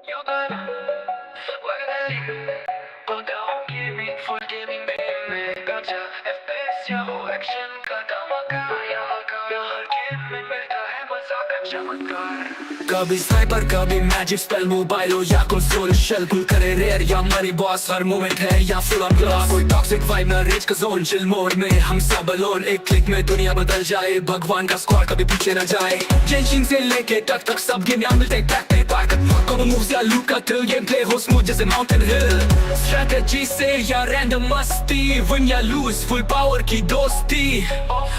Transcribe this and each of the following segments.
You're good. Where Don't give me, forgive me. Gotcha. FPS या हो action का धमाका यहाँ का हर गेम में मिलता है मजा का चमत्कार कभी स्नाइपर कभी मैजिक स्पेल मोबाइल हो या कंसोल शेल पुल करे रेयर या मरी बॉस हर मोमेंट है या फुल ऑन ग्लास कोई टॉक्सिक वाइब ना रेज का जोन चिल मोड में हम सब अलोन एक क्लिक में दुनिया बदल जाए भगवान का स्क्वाड कभी पीछे न जाए जेंशिन से लेके टक तक सब गेम यहाँ मिलते पैक पे ताकत कॉम्बो मूव्स या लूप का थ्रिल गेम प्ले हो स्मूथ जैसे माउंटेन हिल स्ट्रेटजी से या रैंडम मस्ती विन या लूज फुल पावर की दोस्ती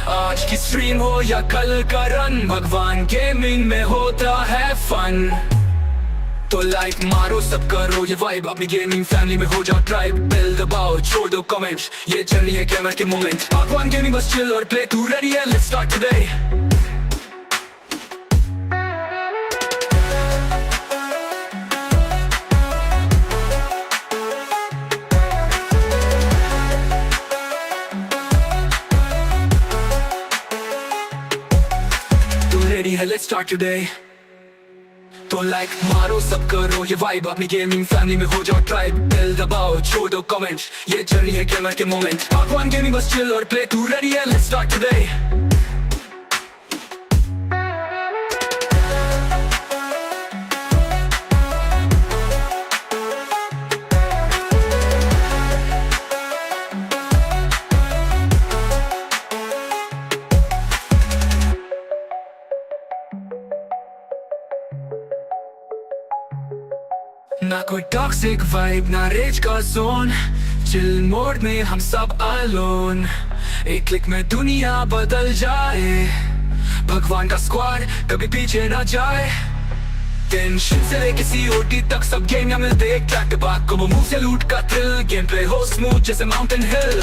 आज की स्ट्रीम हो या कल का रन भगवान गेमिंग में होता है फन तो लाइक मारो सब करो ये वाइब अपनी गेमिंग फैमिली में हो जाओ ट्राइब बेल दबाओ छोड़ दो कमेंट्स ये जर्नी है कैमरा के मोमेंट भगवान गेमिंग बस चिल और प्ले तू रेडी है लेट्स स्टार्ट टुडे ready है let's start today तो लाइक मारो सब करो ये वाइब अपनी गेमिंग फैमिली में हो जाओ ट्राइब बेल दबाओ छोड़ दो कमेंट्स ये जर्नी है कैमरा के मोमेंट भगवान गेमिंग बस चिल और प्ले तू रेडी है लेट्स स्टार्ट टुडे ना कोई टॉक्सिक वाइब ना रेज का जोन चिल मोड में हम सब अलोन एक क्लिक में दुनिया बदल जाए भगवान का स्क्वाड कभी पीछे ना जाए टेंशन से लेके सीओटी तक सब गेम यहाँ मिलते एक ट्रैक के बाद को मूव से लूट का थ्रिल गेम प्ले हो स्मूथ जैसे माउंटेन हिल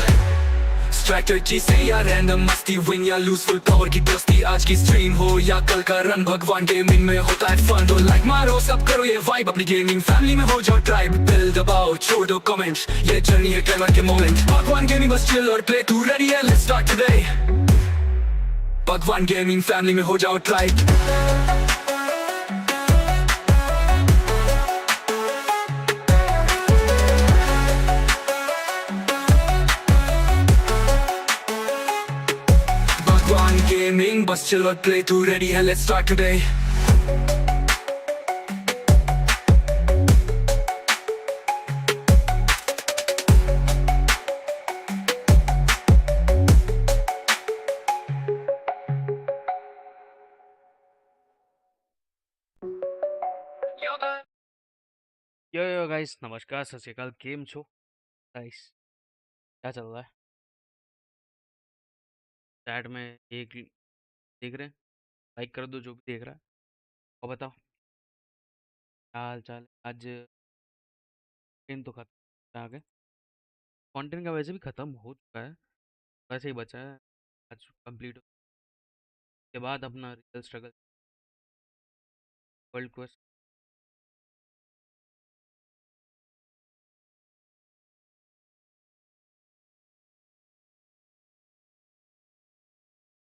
स्ट्रैटेजी से या रैंडम मस्ती विन या लूज फुल पावर की दोस्ती आज की स्ट्रीम हो या कल का रन भगवान गेमिंग में होता है फन तो लाइक मारो सब करो ये वाइब अपनी गेमिंग फैमिली में हो जाओ ट्राइब बेल दबाओ छोड़ दो कमेंट्स ये जर्नी है कैमरा के मोमेंट भगवान गेमिंग बस चिल और प्ले तू रेडी है लेट्स स्टार्ट टुडे भगवान गेमिंग फैमिली में हो जाओ tribe Gaming, bus chill or play too ready and let's start today yo guys नमस्कार सत श्री अकाल केम छो गाइस क्या चल रहा है चैट में एक देख रहे हैं लाइक कर दो जो भी देख रहा है और बताओ क्या हाल चाल है? आज गेम तो खत्म आगे कंटेंट का वैसे भी खत्म हो चुका है वैसे ही बचा है आज कंप्लीट के बाद अपना real struggle world quest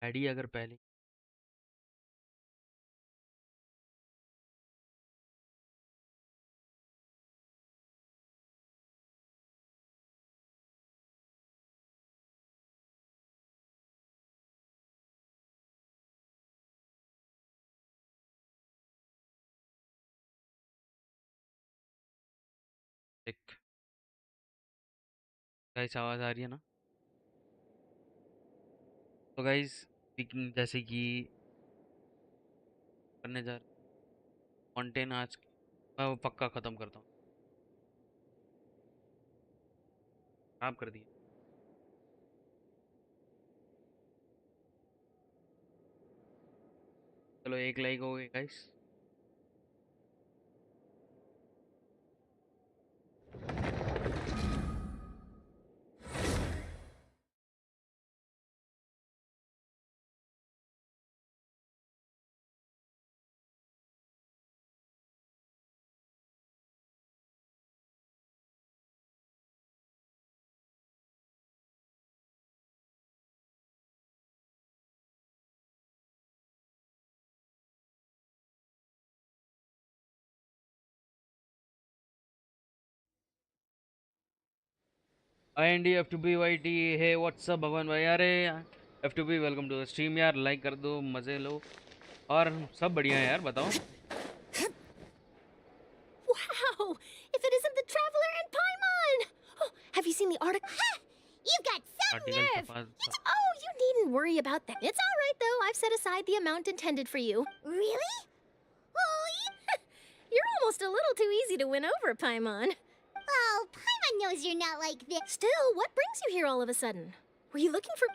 ID अगर पहले एक गाइस आवाज़ आ रही है ना तो गाइस स्पीकिंग जैसे कि करने जा रहे कंटेंट आज मैं वो पक्का ख़त्म करता हूँ आप कर दिए चलो एक लाइक हो गई guys IND F2BYT, hey what's up भगवान भाई, अरे F2B welcome to the stream यार, लाइक कर दो, मजे लो। और सब बढ़िया है यार, बताओ। Wow! If it isn't the Traveler and Paimon! Oh, have you seen the article? Ha! You've got some article nerve! छपा था। Oh, you needn't worry about that. It's all right, though. I've set aside the amount intended for you. Really? Well, you're almost a little too easy to win over, Paimon. Oh, Paimon knows you're not like this. Still, what brings you here all of a sudden? Were you looking for...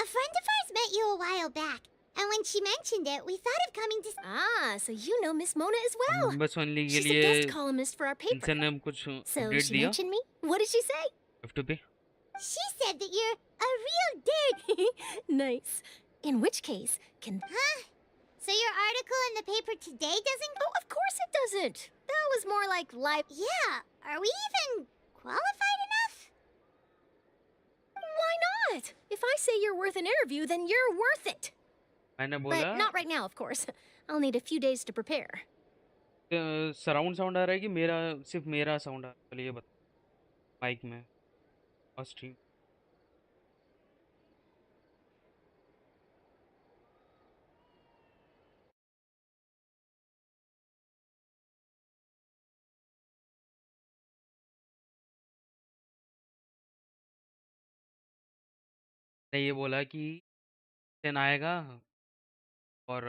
A friend of ours met you a while back. And when she mentioned it, we thought of coming to... Ah, so you know Miss Mona as well. Members only के She's a लिए guest columnist for our paper. इनसे ने कुछ So update she दिया mentioned me? What did she say? F2B। She said that you're a real dirt. Nice. In which case, can... Huh? So your article in the paper today doesn't... Oh, of course it doesn't. That was more like live... Yeah. Are we even qualified enough? Why not? If I say you're worth an interview, then you're worth it. मैंने बोला But not right now, of course. I'll need a few days to prepare. Surround sound आ रहा है कि मेरा, सिर्फ मेरा sound आ रहा है, चलिए बता माइक में और स्ट्रीम। ने ये बोला कि दिन आएगा और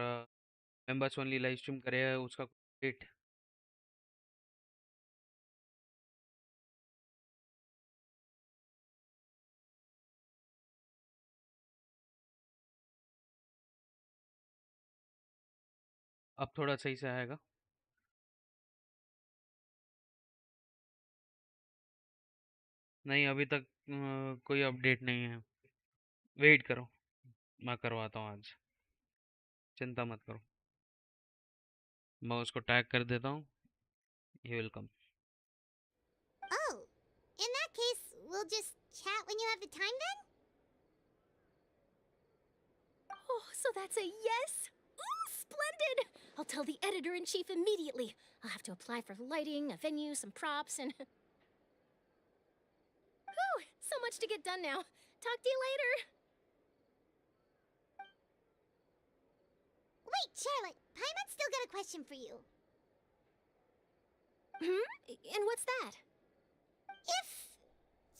मेंबर्स ओनली लाइव स्ट्रीम करेगा, उसका डेट। अब थोड़ा सही से आएगा। नहीं, अभी तक कोई अपडेट नहीं है, वेट करो, मैं करवाता हूँ आज, चिंता मत करो। मैं उसको टैग कर देता हूँ, he will come. Oh, in that case, we'll just chat when you have the time then? Oh, so that's a yes? Ooh, splendid! I'll tell the editor-in-chief immediately. I'll have to apply for lighting, a venue, some props, and... Whew, so much to get done now. Talk to you later. Wait, Charlotte, Paimon's still got a question for you. Hmm? And what's that? If,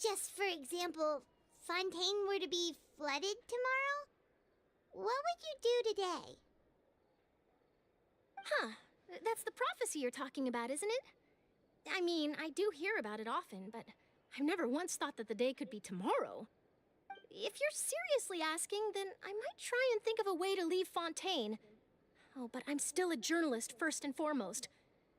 just for example, Fontaine were to be flooded tomorrow, what would you do today? Huh. That's the prophecy you're talking about, isn't it? I mean, I do hear about it often, but I've never once thought that the day could be tomorrow. If you're seriously asking, then I might try and think of a way to leave Fontaine. Oh, but I'm still a journalist, first and foremost.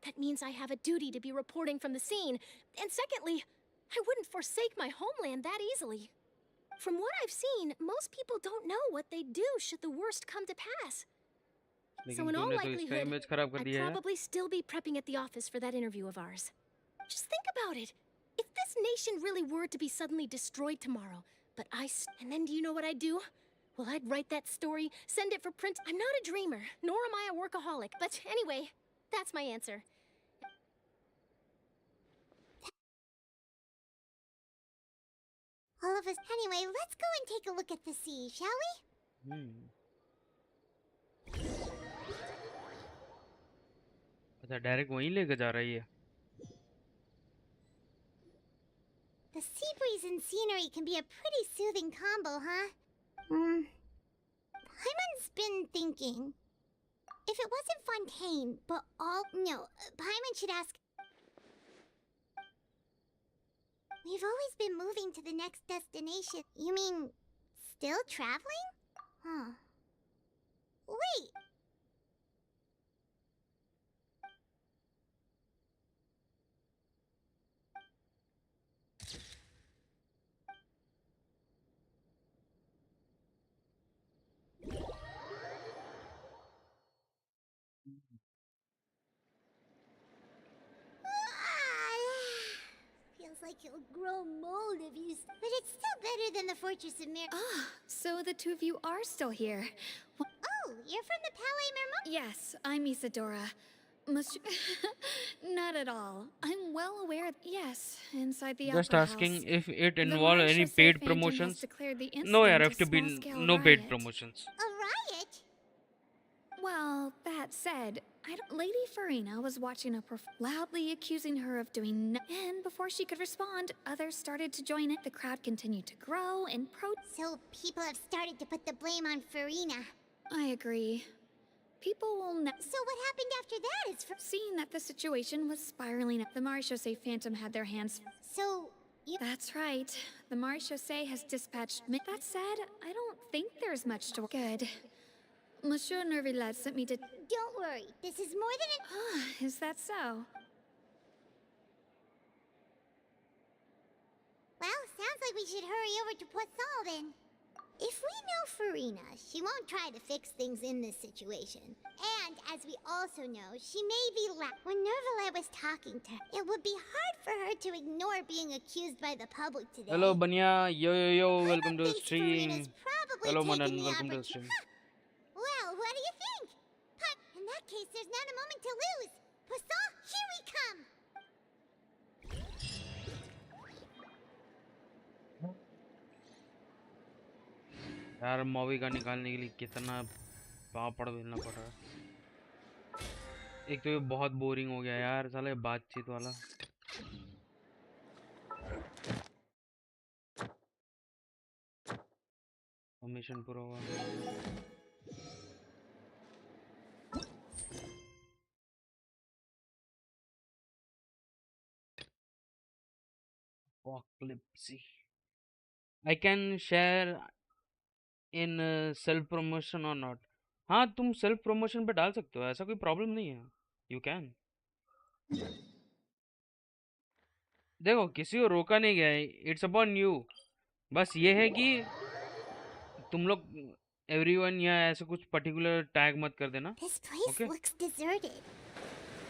That means I have a duty to be reporting from the scene. And secondly, I wouldn't forsake my homeland that easily. From what I've seen, most people don't know what they'd do should the worst come to pass. So in all तूने तो इसका likelihood, image खराब कर I'd दिया यार। probably still be prepping at the office for that interview of ours. Just think about it. If this nation really were to be suddenly destroyed tomorrow, but and then do you know what I'd do? Well, I'd write that story, send it for print. I'm not a dreamer, nor am I a workaholic. But anyway, that's my answer. All of us. Anyway, let's go and take a look at the sea, shall we? अच्छा, direct वहीं लेके जा रही है। The sea breeze and scenery can be a pretty soothing combo, huh? Paimon's been thinking. If it wasn't Fontaine, but all... No, Paimon should ask... We've always been moving to the next destination. You mean, still traveling? Huh. Wait! Feels like you'll grow mold if you... But it's still better than the Fortress of Mir... Ah, so the two of you are still here. Oh, you're from the Palais Mermont? Yes, I'm Isadora. Monsieur. Not at all. I'm well aware. Yes, inside the Just Opera asking House. if it The involve any Maréchaussée paid Phantom has promotions. declared the No, yaar, incident a have to be small-scale no paid riot. promotions. A riot? Well, that said, Lady Farina was watching loudly accusing her of doing and before she could respond, others started to join it. The crowd continued to grow and So people have started to put the blame on Farina. I agree. People will So what happened after that is seeing that the situation was spiraling up. The Maréchaussée Phantom had their hands. So you... That's right. The Maréchaussée has dispatched. That said, I don't think there's much to. Good. Monsieur Nervillet sent me to. Don't worry, this is more than an... Is that so? Well, sounds like we should hurry over to Poisson then. If we know Farina, she won't try to fix things in this situation. And, as we also know, she may be when Nervalet was talking to her, it would be hard for her to ignore being accused by the public today. Hello, Banya. Yo, welcome to the Thinks Farina's stream. probably Hello, taken Manan. the Welcome to the stream. Well, what do you think? In that case, there's not a moment to lose. Poisson, here we come! यार मॉविका निकालने के लिए कितना पापड़ बेलना पड़ रहा है। एक तो ये बहुत बोरिंग हो गया यार साले बातचीत वाला। मिशन पूरा हुआ। Apocalypse. I can share in self promotion or not? हाँ तुम सेल्फ प्रमोशन पे डाल सकते हो, ऐसा कोई प्रॉब्लम नहीं है। You can. देखो किसी को रोका नहीं गया है, इट्स अपॉन यू। बस ये है कि तुम लोग एवरीवन या ऐसे कुछ पर्टिकुलर टैग मत कर देना। This place Okay. looks deserted.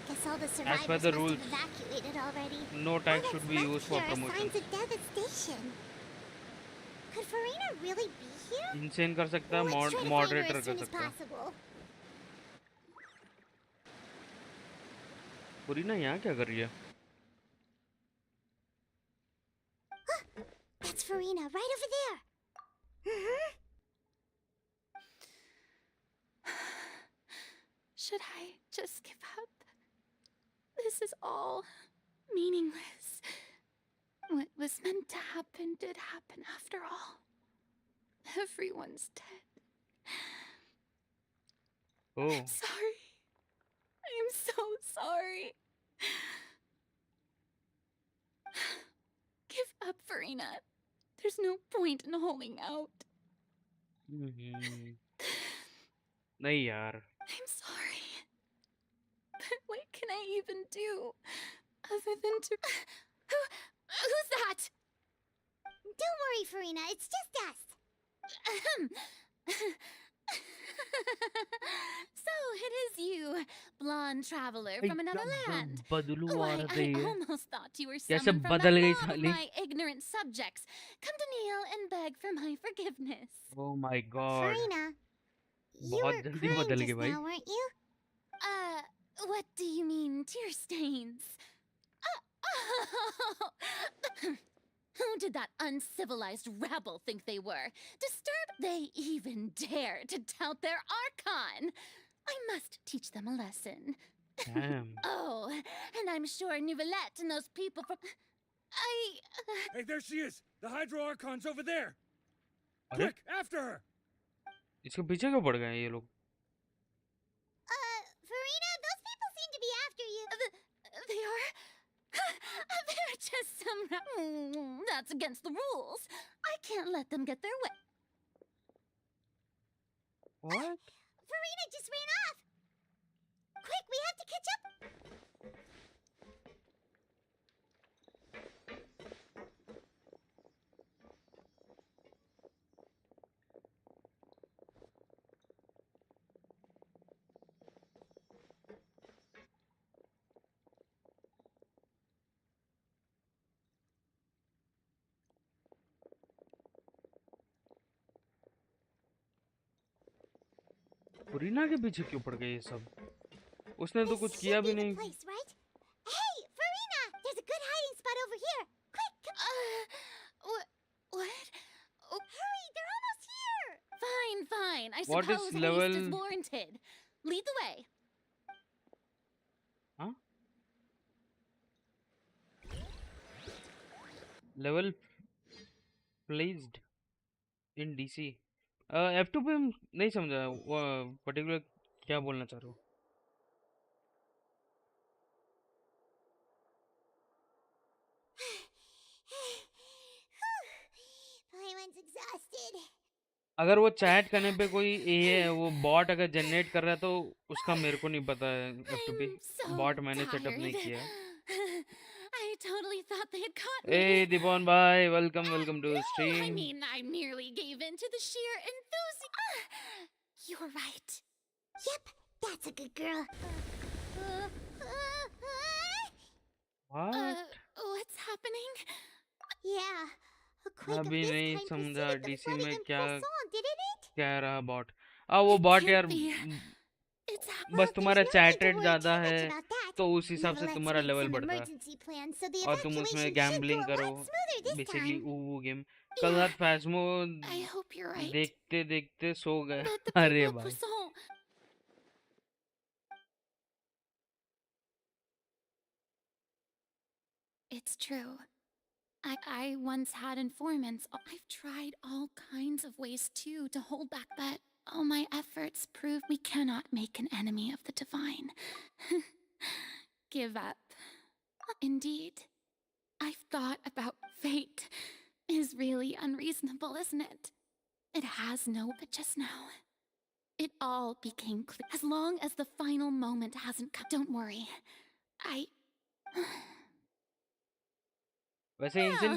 Guess all the As per survivors the must rules, have evacuated already. no tag All should that's be left used for here are promotions. signs of devastation. Could Farina really be here? Insane कर सकता है, Let's try to find her moderator as कर soon as सकता है। possible. पूरी ना यहाँ क्या कर रही है? That's Farina, right over there. Should I just give up? This is all meaningless. What was meant to happen did happen after all. Everyone's dead. Oh, I'm sorry. I am so sorry. Give up, Farina. There's no point in holding out. नहीं यार। I'm sorry. But what can I even do other than to... Who's that? Don't worry, Farina, it's just us. So it is you, blonde traveler from another land. बदलू Oh, uh I रही है। almost thought you were कैसे someone from बदल that गई mob of साली? my ignorant subjects. Come to kneel and beg for my forgiveness. Oh my God. Farina, you बहुत were जल्दी crying बदल just गई भाई। now, weren't you? What do you mean, tear stains? Who did that uncivilized rabble think they were? Disturbed they even dare to tout their archon. I must teach them a lesson. Damn. Oh, and I'm sure Nouvellette and those people from... Hey, there she is! The Hydro Archon's over there! अरे Quick, after her! इसके पीछे क्यों पड़ गए हैं ये लोग? Farina, those people seem to be after you. They are... They're just some... That's against the rules. I can't let them get their way. What? Farina just ran off. Quick, we have to catch up. पुरीना के पीछे क्यों पड़ गए ये सब? उसने तो कुछ किया भी नहीं। Place, right? Hey, Farina! There's a good hiding spot over here. Quick, come. What? Oh, Hurry, they're almost here. fine, fine. I What is suppose haste level? is warranted. Lead the way. हाँ? Level placed in DC. F2 पे नहीं समझा वो particular क्या बोलना चाह रहे हो? Paimon's exhausted. अगर वो चैट करने पे कोई ये वो बॉट अगर जनरेट कर रहा है तो उसका मेरे को नहीं पता है F2 पे I'm so बॉट मैंने सेटअप tired. नहीं किया है। I totally thought they had caught me. Hey दीपन भाई welcome to No, I stream। mean, I merely gave in to the sheer enthusiasm. You're right. Yep, that's a good girl. What? What's happening? Yeah. A quake of अभी this नहीं kind समझा preceded the DC flooding में in क्या Poisson, didn't it? कह रहा bot. वो bot Can't यार be. It's बस तुम्हारा there's no chat need to rate worry ज़्यादा too much है about that. तो उस हिसाब से Nevertheless, तुम्हारा we have लेवल some बढ़ता है emergency plans, so the और तुम उसमें evacuation should gambling go a करो lot smoother this basically time. वो गेम। कल Yeah, रात फैस्मो I hope you're right. देखते देखते सो गए। But the अरे people of भाई Poisson. It's true. I once had informants. I've tried all kinds of ways too to hold back, but all my efforts prove we cannot make an enemy of the divine. Give up. Indeed. I've thought about fate. Is really unreasonable, isn't it? It has no, but just now. It all became clear. As long as the final moment hasn't come, don't worry. I. वैसे इंसिन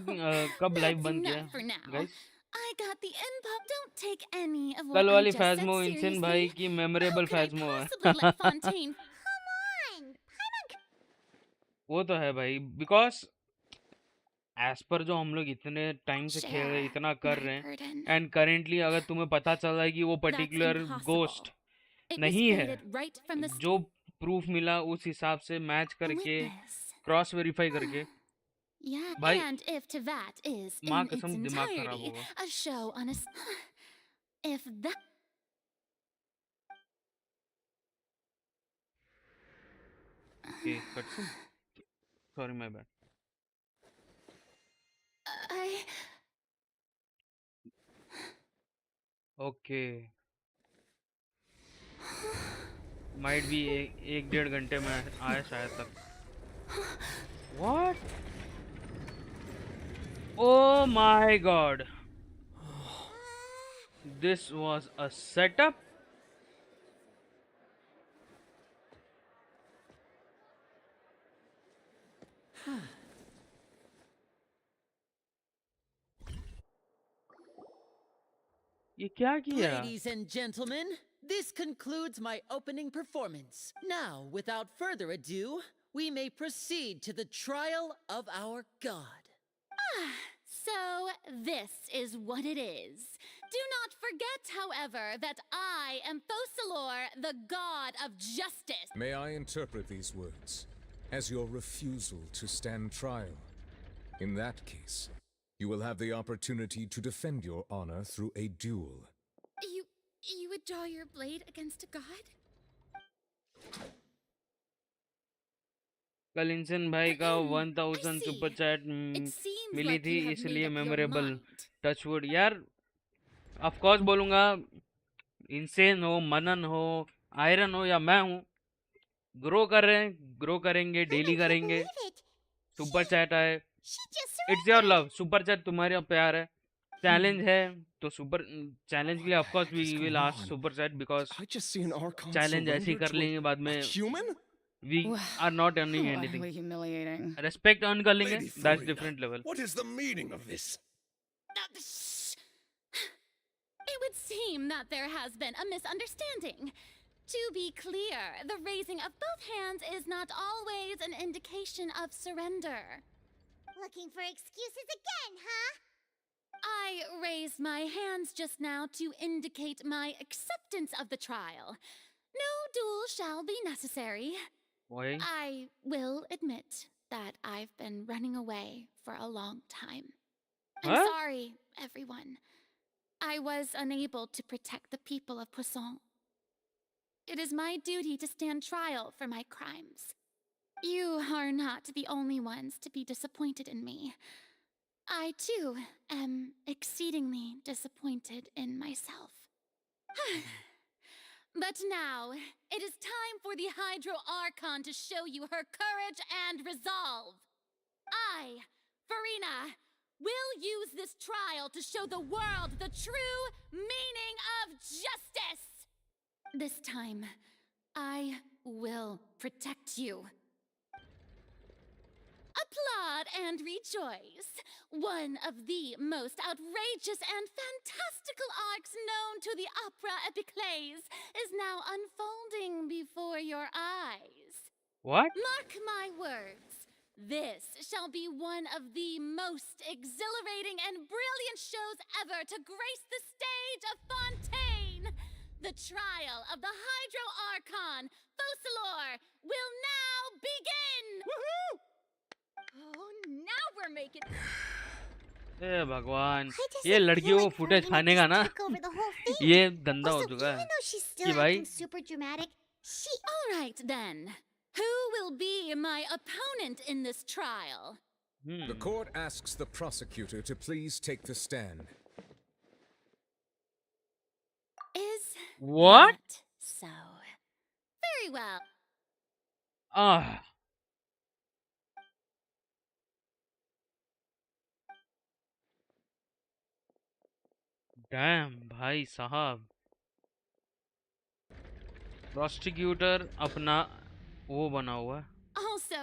कब live That's बंद किया enough for now. Guys? I got the info. Don't take any of what कल I वाली just said फैस्मो इंसिन भाई seriously. की How memorable could I फैस्मो possibly है। let Fontaine? Come on! Paimon वो तो है भाई बिकॉज एज पर जो हम लोग इतने टाइम से खेल रहे Share इतना कर my रहे हैं burden. एंड करेंटली अगर तुम्हें पता चल रहा है कि वो That's particular ghost impossible. It was नहीं है fated right from the जो प्रूफ मिला उस हिसाब से मैच a करके witness. क्रॉस वेरीफाई करके Yeah, भाई and if to that is माँ in its कसम दिमाग खराब entirety होगा। a show on a if that okay cutscene sorry my bad. I okay might भी एक डेढ़ घंटे में आए शायद तक। What oh my god this was a setup. ये क्या किया? Ladies and gentlemen, this concludes my opening performance. Now, without further ado, we may proceed to the trial of our god. So, this is what it is. Do not forget, however, that I am Fosalor, the god of justice. May I interpret these words as your refusal to stand trial? In that case, you will have the opportunity to defend your honor through a duel. You would draw your blade against a god? कल इंसन भाई का 1000 I see. Super chat It seems मिली like थी you have इसलिए made up your memorable mind. Touchwood यार of course बोलूंगा insane हो मनन हो आयरन हो या मैं हूँ ग्रो कर रहे हैं ग्रो करेंगे डेली can't करेंगे। believe it. सुपर चैट आए She just it's your surrendered. Love super chat तुम्हारे प्यार है चैलेंज है तो सुपर चैलेंज के लिए of course we is will going ask on? Super chat because I just see an Archon challenge ऐसे ही surrender कर to लेंगे बाद a में human? We are not earning Utterly anything humiliating. Respect earn कर लेंगे Lady that's Farina, different level. what is the meaning of this? It would seem that there has been a misunderstanding. To be clear, the raising of both hands is not always an indication of surrender. Looking for excuses again, huh? I raised my hands just now to indicate my acceptance of the trial. No duel shall be necessary. Why? I will admit that I've been running away for a long time. I'm Huh? sorry, everyone. I was unable to protect the people of Poisson. It is my duty to stand trial for my crimes. You are not the only ones to be disappointed in me. I, too, am exceedingly disappointed in myself. But now, it is time for the Hydro Archon to show you her courage and resolve. I, Farina, will use this trial to show the world the true meaning of justice. This time, I will protect you. Applaud and rejoice. One of the most outrageous and fantastical arcs known to the opera epiclese is now unfolding before your eyes. What? Mark my words. This shall be one of the most exhilarating and brilliant shows ever to grace the stage of Fontaine. The trial of the Hydro Archon, Focalor, will now begin! Woohoo! Oh, now we're making. ए भगवान, I just ये feel लड़कियों को like footage Farina खाने का just ना took over the whole thing. ये धंधा हो Also, चुका even है though she's still कि भाई acting super dramatic, she. All right, then. Who will be my opponent in this trial? The court asks the prosecutor to please take the stand. Is What? that so? Very well. Ah dam भाई साहब, prosecutor अपना वो बना हुआ है। Also,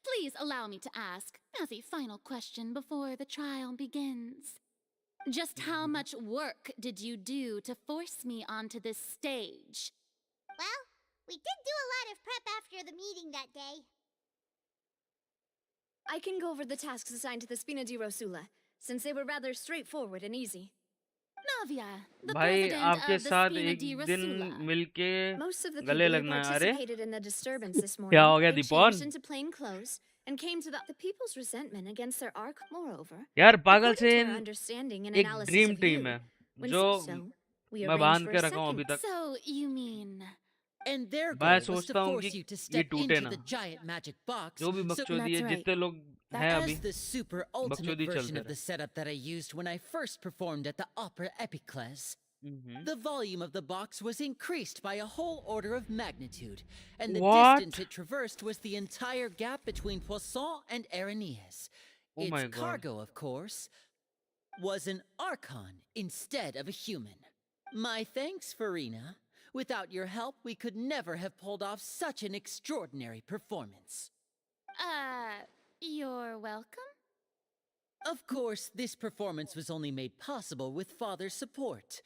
please allow me to ask, as a final question before the trial begins. Just how much work did you do to force me onto this stage? Well, we did do a lot of prep after the meeting that day. I can go over the tasks assigned to the Spina di Rosula, since they were rather straightforward and easy. Navia, the भाई president आपके of the साथ Spina एक di दिन Rosula. मिलके Most of the गले people who लगना है। अरे participated in the disturbance this क्या morning, हो गया they दीपन? changed into plain clothes and came to the people's resentment against their arc. Moreover, यार पागल according से to our understanding and एक analysis dream of team you, है when जो said so, we मैं arranged बांध for के a रखा हूँ अभी second. तक। So, you mean... And their मैं goal was to सोचता हूँ force कि you to ये step टूटे into ना, the giant magic box. जो भी So, बकचोदी है, That's right. जितने लोग हैं अभी as the super ultimate बकचोदी version चलते of the रहे। setup that I used when I first performed at the Opera Epiclese, the volume of the box was increased by a whole order of magnitude, and the What? distance it traversed was the entire gap between Poisson and Arenias. Oh Its my God. cargo, of course, was an archon instead of a human. My thanks, Farina. Without your help, we could never have pulled off such an extraordinary performance. You're welcome? Of course, this performance was only made possible with Father's support.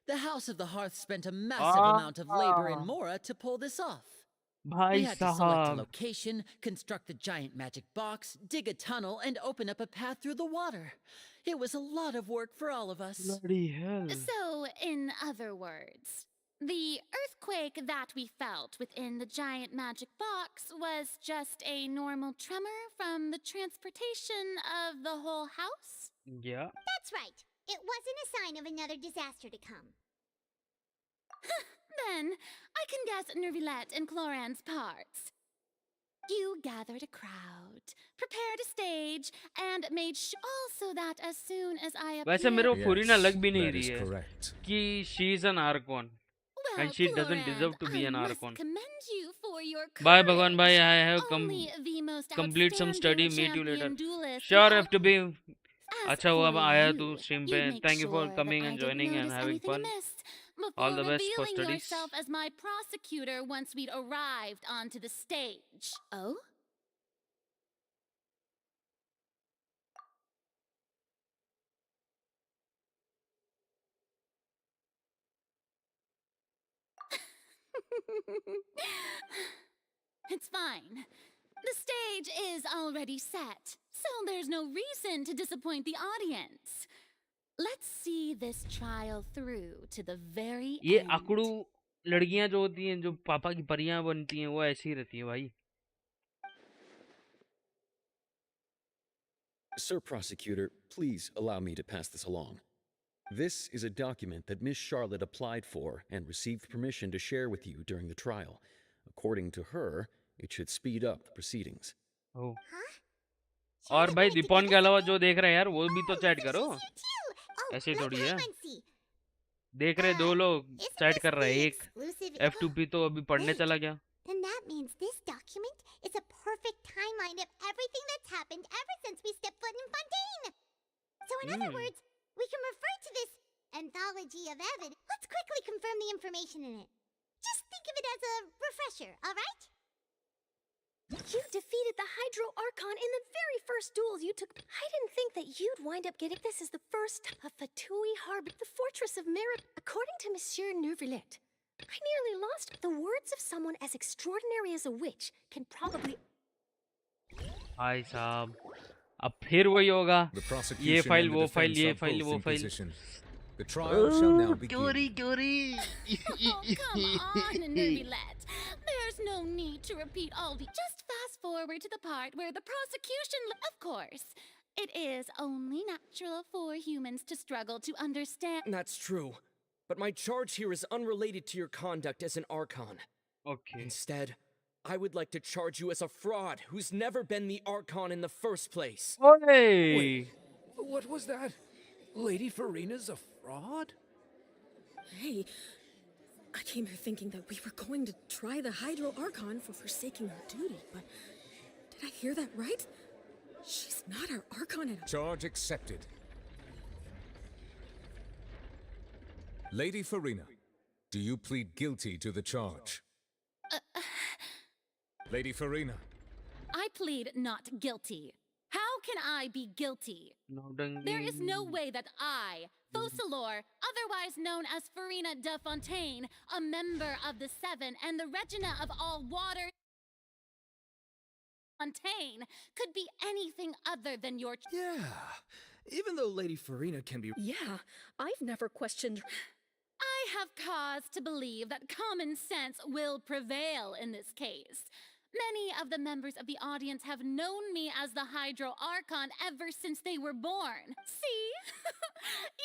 The House of the Hearth spent a massive amount of labor in Mora to pull this off. We भाई had to select a साहब, location, construct the giant magic box, dig a tunnel, and open up a path through the water. It was a lot of work for all of us. bloody hell. So, in other words, the earthquake that we felt within the giant magic box was just a normal tremor from the transportation of the whole house? Yeah. That's right. It wasn't a sign of another disaster to come. Then, I can guess Nervilette and Cloran's parts. You gathered a crowd, prepared a stage, and made also that as soon as I वैसे मेरे appeared... को फुरीना लग भी नहीं that रही is है correct. कि she is an archon Well, and she doesn't Cloran, deserve to be an I must archon. commend you for your courage. Bye भगवान भाई, I have Only the most complete some study. outstanding Meet you later. champion duelist Sure, in have to be. As अच्छा हुआ for आया you, तू stream you पे. make Thank you for sure that coming I and didn't joining and notice having anything fun. amiss before All the best for revealing studies. yourself as my prosecutor once we'd arrived onto the stage. Oh? It's fine. The stage is already set, so there's no reason to disappoint the audience. Let's see this trial through to the very ये end. अकड़ू लड़कियां जो होती हैं, जो पापा की परियां बनती हैं, वो ऐसी ही रहती हैं भाई। Sir Prosecutor, please allow me to pass this along. This is a document that Miss Charlotte applied for and received permission to share with you during the trial. According to her, it should speed up the proceedings. O, Huh? और Charlotte भाई wanted to दीपन give के us अलावा something? जो देख रहे हैं यार, वो भी तो Oh, चैट so करो। she's here too. Oh, ऐसे ही let थोड़ी है। Paimon see. देख रहे दो लोग Isn't चैट this कर रहे the हैं। एक exclusive? F2P तो अभी पढ़ने Wait. चला गया। Then that means this document is a perfect timeline of everything that's happened ever since we stepped foot in Fontaine. So in other words, we can refer to this anthology of evidence. Let's quickly confirm the information in it. Just think of it as a refresher, all right? You defeated the Hydro Archon in the very first duels you took. I didn't think that you'd wind up getting this as the first of Fatui Harbor, the fortress of Mirror. According to Monsieur Neuvillette, I nearly lost. The words of someone as extraordinary as a witch can probably. भाई साहब, अब फिर वही होगा। The ये prosecution file, and the वो file, defense ये are file, both वो in file. position. The trial shall now चोरी begin. चोरी। Oh, come on, Nervylette. There's no need to repeat all the. Just fast forward to the part where the prosecution. Of course, it is only natural for humans to struggle to understand. That's true. But my charge here is unrelated to your conduct as an Archon. Okay, Instead, I would like to charge you as a fraud who's never been the Archon in the first place. ओए, What was that? Lady Farina's a fraud? Hey, I came here thinking that we were going to try the Hydro Archon for forsaking her duty, but did I hear that right? She's not our Archon at all. Charge accepted. Lady Farina, do you plead guilty to the charge? Lady Farina, I plead not guilty. How can I be guilty? नौटंकी। There is no way that I, Focalor, otherwise known as Farina de Fontaine, a member of the Seven and the Regina of all water, Fontaine, could be anything other than your. Yeah, even though Lady Farina can be. Yeah, I've never questioned. I have cause to believe that common sense will prevail in this case. Many of the members of the audience have known me as the Hydro Archon ever since they were born. See?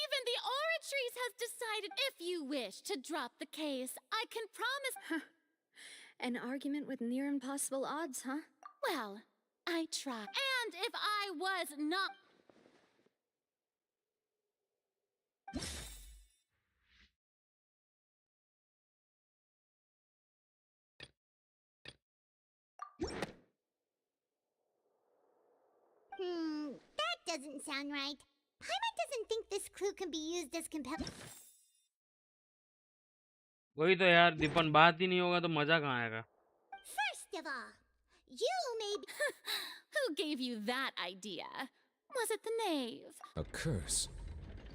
Even the Oratrice has decided if you wish to drop the case, I can promise. An argument with near impossible odds, huh? Well, I try. And if I was not. That doesn't sound right. Paimon doesn't think this clue can be used as compelling. वही तो यार, दीपन बात ही नहीं होगा तो मजा कहाँ आएगा। First of all, you may be. Who gave you that idea? Was it the knave? a curse.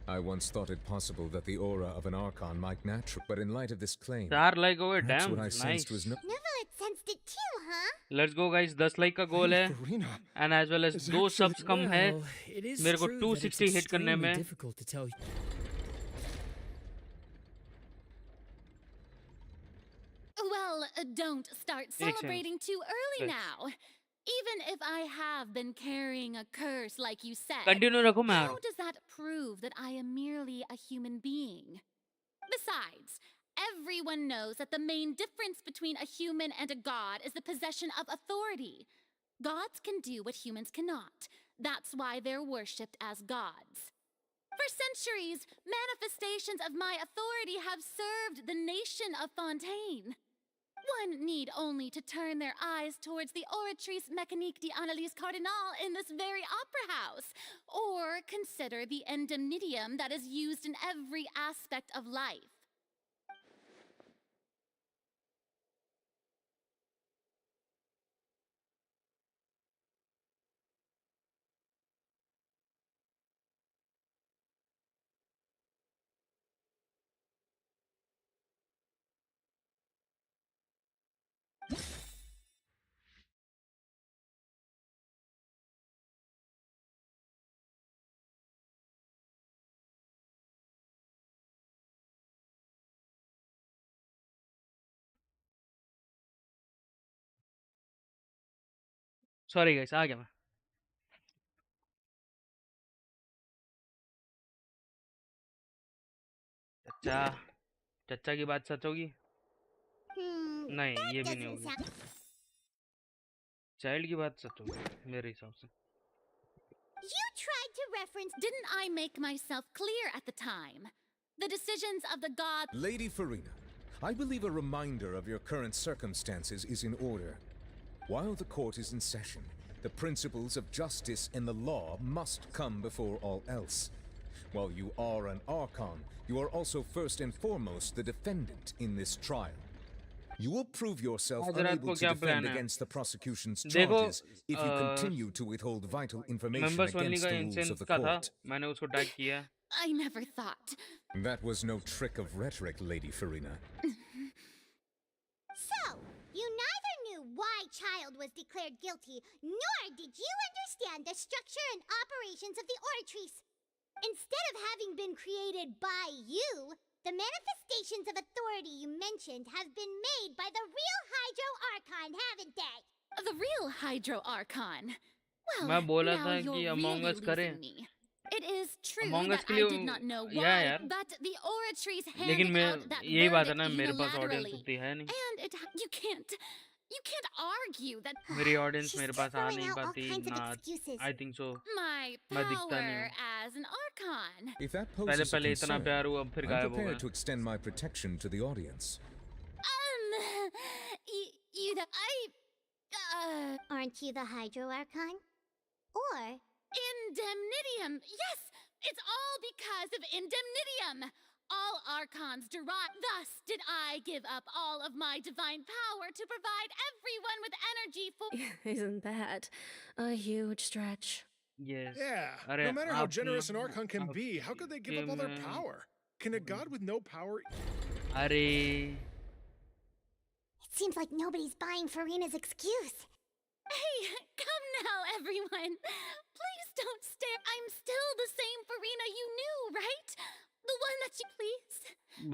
I once thought it possible that the aura of an Archon might naturally, but in light of this claim, 4 like हो गए, perhaps damn, what I sensed nice. was no. Neuvillette sensed it too, huh? Let's go guys, 10 like का goal है Farina. And as well as 2 subs कम है It is मेरे को true that it's 260 hit करने extremely में। difficult to tell you. Well, don't start celebrating too early now. Even if I have been carrying a curse like you said, continue रखो मैं आ रहा how हूँ। does that prove that I am merely a human being? Besides, everyone knows that the main difference between a human and a god is the possession of authority. Gods can do what humans cannot. That's why they're worshipped as gods. For centuries, manifestations of my authority have served the nation of Fontaine. One need only to turn their eyes towards the Oratrice Mécanique d'Analyse Cardinal in this very opera house, or consider the indemnitium that is used in every aspect of life. Sorry guys, आ गया मैं। चचा, चचा की बात सच होगी? नहीं, That ये भी नहीं doesn't होगी। sound. चाइल्ड की बात सच होगी मेरे हिसाब से। You tried to reference. Didn't I make myself clear at the time? The decisions of the gods. Lady Farina, I believe a reminder of your current circumstances is in order. While the court is in session, the principles of justice and the law must come before all else. While you are an Archon, you are also first and foremost the defendant in this trial. You will prove yourself आज रात unable को to क्या defend plan है? against the prosecution's देखो, charges if you continue to withhold vital information members only against का the rules of incense the का था, court. मैंने उसको टैग किया। I never thought. That was no trick of rhetoric, Lady Farina. So, you neither knew why Child was declared guilty, nor did you understand the structure and operations of the Oratrice. Instead of having been created by you, the manifestations of authority you mentioned have been made by the real Hydro Archon, haven't they? The real Hydro Archon. Well, मैं बोला now था you're कि really Among Us करें। losing me. It is true Among Us that के I लिए did not know या why, यार, but the Oratrice लेकिन handed मैं out that यही बात है verdict ना, मेरे पास ऑडियंस unilaterally. उतनी है नहीं। And you can't argue that मेरी ऑडियंस She's मेरे still पास आ throwing नहीं out all पाती kinds of ना। excuses. I think so. my मैं दिखता नहीं power हूँ। as an Archon. If that पहले poses a पहले इतना concern, प्यार हुआ, अब फिर I'm गायब हो prepared to गया। extend my protection to the audience. Aren't you the Hydro Archon? Or. Indemnitium! Yes! It's all because of Indemnitium! All Archons derive. Thus did I give up all of my divine power to provide everyone with energy for. Isn't that a huge stretch? Yes. Yeah, अरे no matter how आप generous an Archon can be, how could they give up all their में- power? Can a god with no power... अरे It seems like nobody's buying Farina's excuse. Hey, come now, everyone. Please don't stare. I'm still the same Farina you knew, right? The one that you please.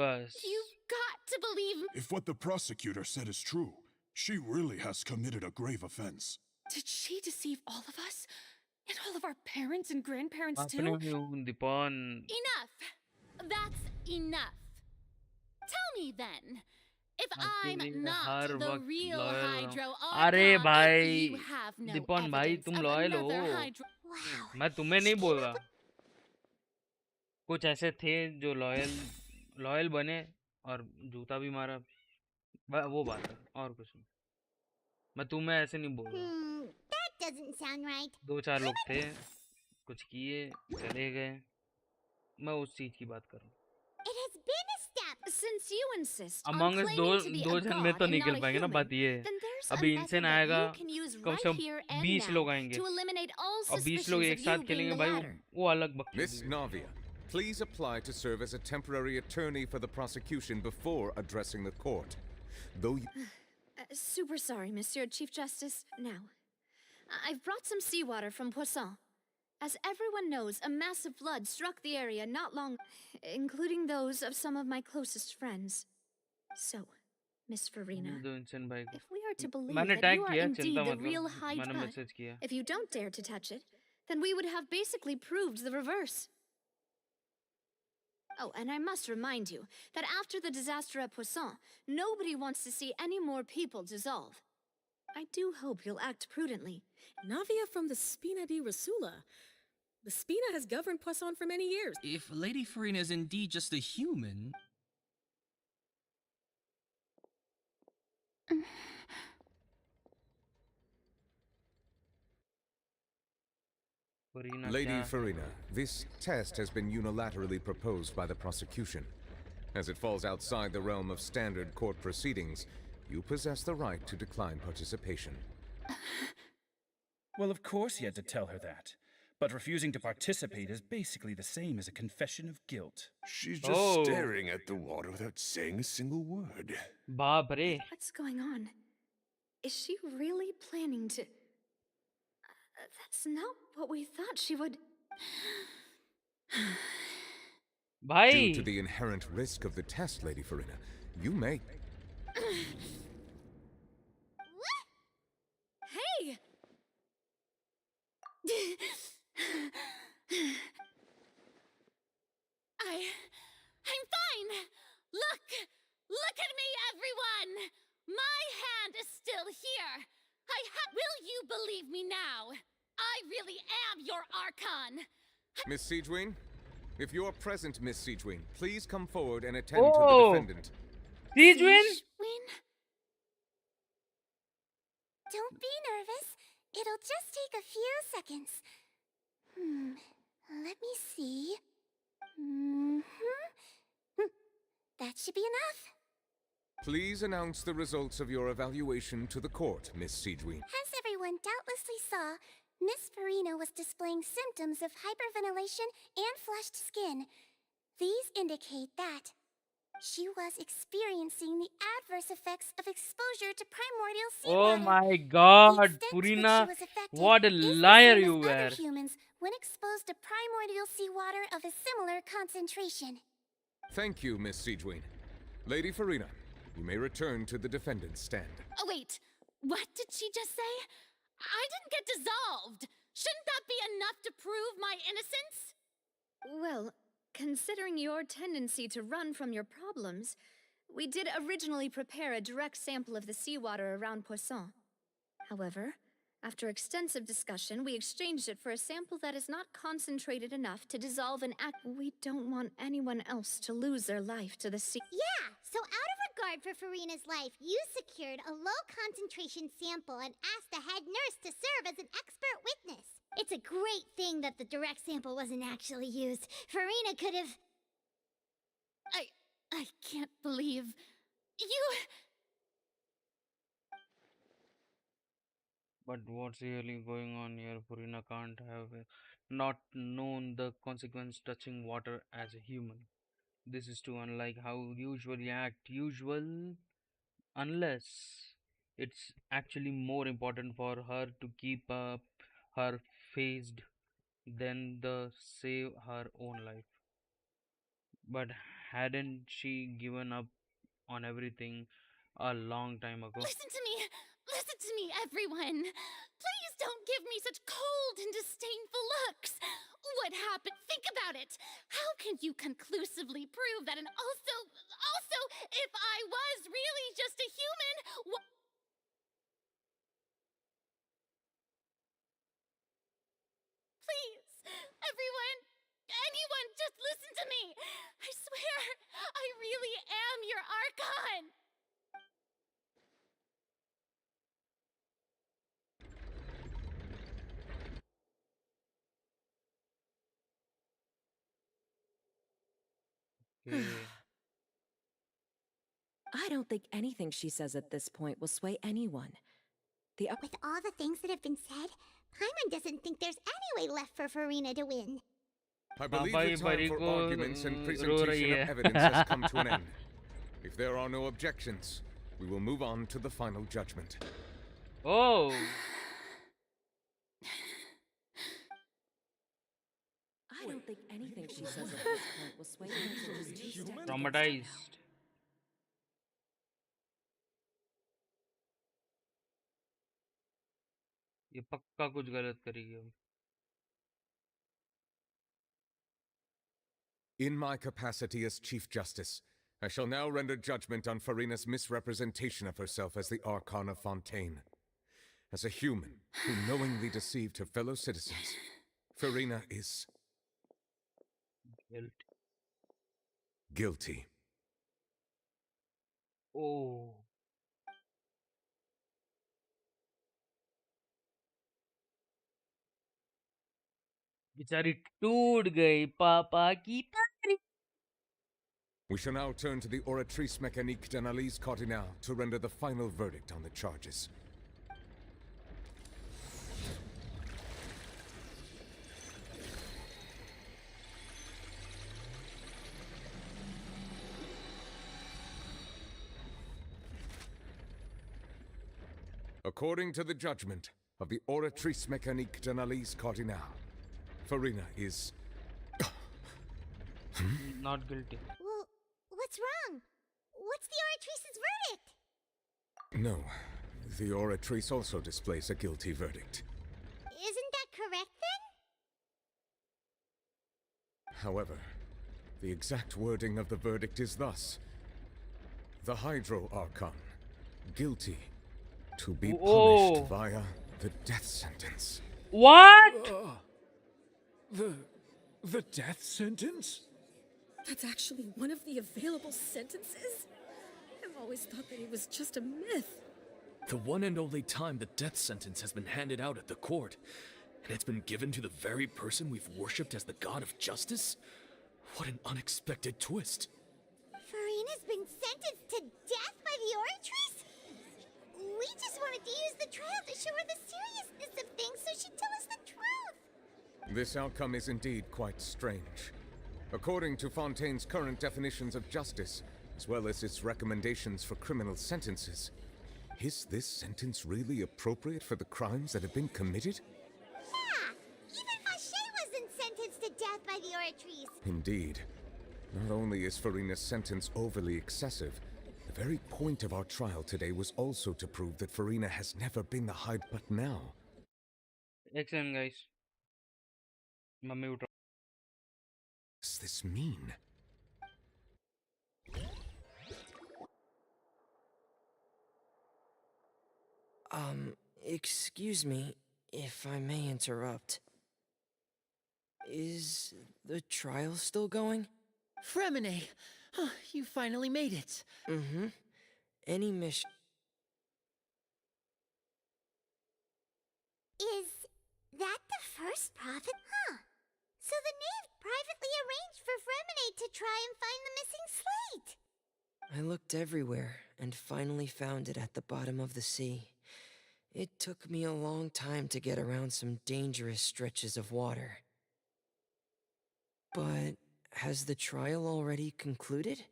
बस You've got to believe me. If what the prosecutor said is true, she really has committed a grave offense. Did she deceive all of us? And all of our parents and grandparents आपने too? दीपन Enough. That's enough. Tell me then. If I'm not her the वक्त real loyal Hydro अरे Archon, भाई if you have no दीपन भाई evidence तुम of loyal another हो। Hydro. Wow. मैं तुम्हें नहीं बोल रहा, कुछ ऐसे थे जो लॉयल बने और जूता भी मारा, वो बात है और कुछ नहीं। मैं तुम्हें ऐसे नहीं बोल रहा। That doesn't sound right. दो चार लोग थे, कुछ किए चले गए, मैं उस चीज की बात कर रहा हूँ। It has been established. Since you insist on among us claiming to be दो a जन में god तो and निकल not a पाएंगे ना, human, बात ये है। then there's a अभी method इंसेन that आएगा, you can use come right से कम here and 20 now लोग आएंगे to eliminate all और 20 suspicions लोग of एक साथ you being खेलेंगे the भाई, latter. वो अलग बकचोदी Miss है। Navia, please apply to serve as a temporary attorney for the prosecution before addressing the court. Though you... Super sorry, Monsieur Chief Justice. Now, I've brought some seawater from Poisson. As everyone knows, a massive flood struck the area not long, including those of some of my closest friends. So, Miss Farina, दो insane भाई को if we are to believe मैंने that tag you are किया, indeed चिंता the मत real करो, मैंने Hydra, message किया। if you don't dare to touch it, then we would have basically proved the reverse. Oh, and I must remind you that after the disaster at Poisson, nobody wants to see any more people dissolve. I do hope you'll act prudently. Navia from the Spina di Rasula. The Spina has governed Poisson for many years. If Lady Farina is indeed just a human... Lady Farina, this test has been unilaterally proposed by the prosecution. As it falls outside the realm of standard court proceedings, you possess the right to decline participation. Well, of course he had to tell her that. But refusing to participate is basically the same as a confession of guilt. She's just staring at the water without saying a single word. बाप रे, What's going on? Is she really planning to... that's not what we thought she would... भाई Due to the inherent risk of the test, Lady Farina, you may... Hey! My hand is still here. Will you believe me now? I really am your Archon. Miss Siegeween? If you are present, Miss Siegeween, please come forward and attend to the Oh, defendant. Siegewin? Win? Don't be nervous. It'll just take a few seconds. Let me see. That should be enough. Please announce the results of your evaluation to the court, Miss Siegeween. As everyone doubtlessly saw, Miss Farina was displaying symptoms of hyperventilation and flushed skin. These indicate that she was experiencing the adverse effects of exposure to primordial Oh seawater. my The god, extent to which Purina, she was affected what a is the liar same you as were. other humans when exposed to primordial seawater of a similar concentration. Thank you, Miss Siegeween. Lady Farina, you may return to the defendant's stand. Oh, wait. What did she just say? I didn't get dissolved. Shouldn't that be enough to prove my innocence? Well, considering your tendency to run from your problems, we did originally prepare a direct sample of the seawater around Poisson. However, after extensive discussion, we exchanged it for a sample that is not concentrated enough to dissolve an act. We don't want anyone else to lose their life to the sea. Yeah, so out of regard for Farina's life, you secured a low-concentration sample and asked the head nurse to serve as an expert witness. It's a great thing that the direct sample wasn't actually used. Farina could have... I can't believe... You... But what's really going on here? Purina can't have not known the consequence touching water as a human. This is too unlike how we usually act. Unless it's actually more important for her to keep up her phased than the save her own life. But hadn't she given up on everything a long time ago? Listen to me! Listen to me, everyone! Please don't give me such cold and disdainful looks! What happened? Think about it! How can you conclusively prove that also, if I was really just a human, Please, everyone, anyone, just listen to me! I swear, I really am your Archon! Okay. I don't think anything she says at this point will sway anyone. With all the things that have been said, Paimon doesn't think there's any way left for Farina to win. I believe Bhai the time Bari for ko arguments and ro presentation rahi of hai. evidence has come to an end. If there are no objections, we will move on to the final judgment. Oh, I don't think anything she says at this point will sway anyone. traumatized. ये पक्का कुछ गलत करेगी अब. In my capacity as Chief Justice, I shall now render judgment on Farina's misrepresentation of herself as the Archon of Fontaine. As a human who knowingly deceived her fellow citizens, Farina is guilty. Oh. बेचारी टूट गई पापा की प्यारी. We shall now turn to the Oratrice Mécanique d'Analyse Cardinal to render the final verdict on the charges. According to the judgment of the Oratrice Mécanique d'Analyse Cardinal, Farina is Not guilty. Well, what's wrong? What's the Oratrice's verdict? No. The Oratrice also displays a guilty verdict. Isn't that correct then? However, the exact wording of the verdict is thus: the Hydro Archon, guilty, to be Oh. punished via the death sentence. What? The death sentence? That's actually one of the available sentences? I've always thought that it was just a myth. The one and only time the death sentence has been handed out at the court, and it's been given to the very person we've worshipped as the god of justice? What an unexpected twist. Farina's been sentenced to death by the Oratrice? We just wanted to use the trial to show her the seriousness of things so she'd tell us the truth. This outcome is indeed quite strange. According to Fontaine's current definitions of justice, as well as its recommendations for criminal sentences, is this sentence really appropriate for the crimes that have been committed? Yeah, even Fauché wasn't sentenced to death by the Oratrice. Indeed. Not only is Farina's sentence overly excessive, the very point of our trial today was also to prove that Farina has never been the High. But now, Excellent, guys. Mummy उठ what does this mean? Excuse me, if I may interrupt. Is the trial still going? Fremine! You finally made it. Mm-hmm. Any mission... Is that the first prophet? Huh. So the knave privately arranged for Fremine to try and find the missing slate. I looked everywhere and finally found it at the bottom of the sea. It took me a long time to get around some dangerous stretches of water. But has the trial already concluded?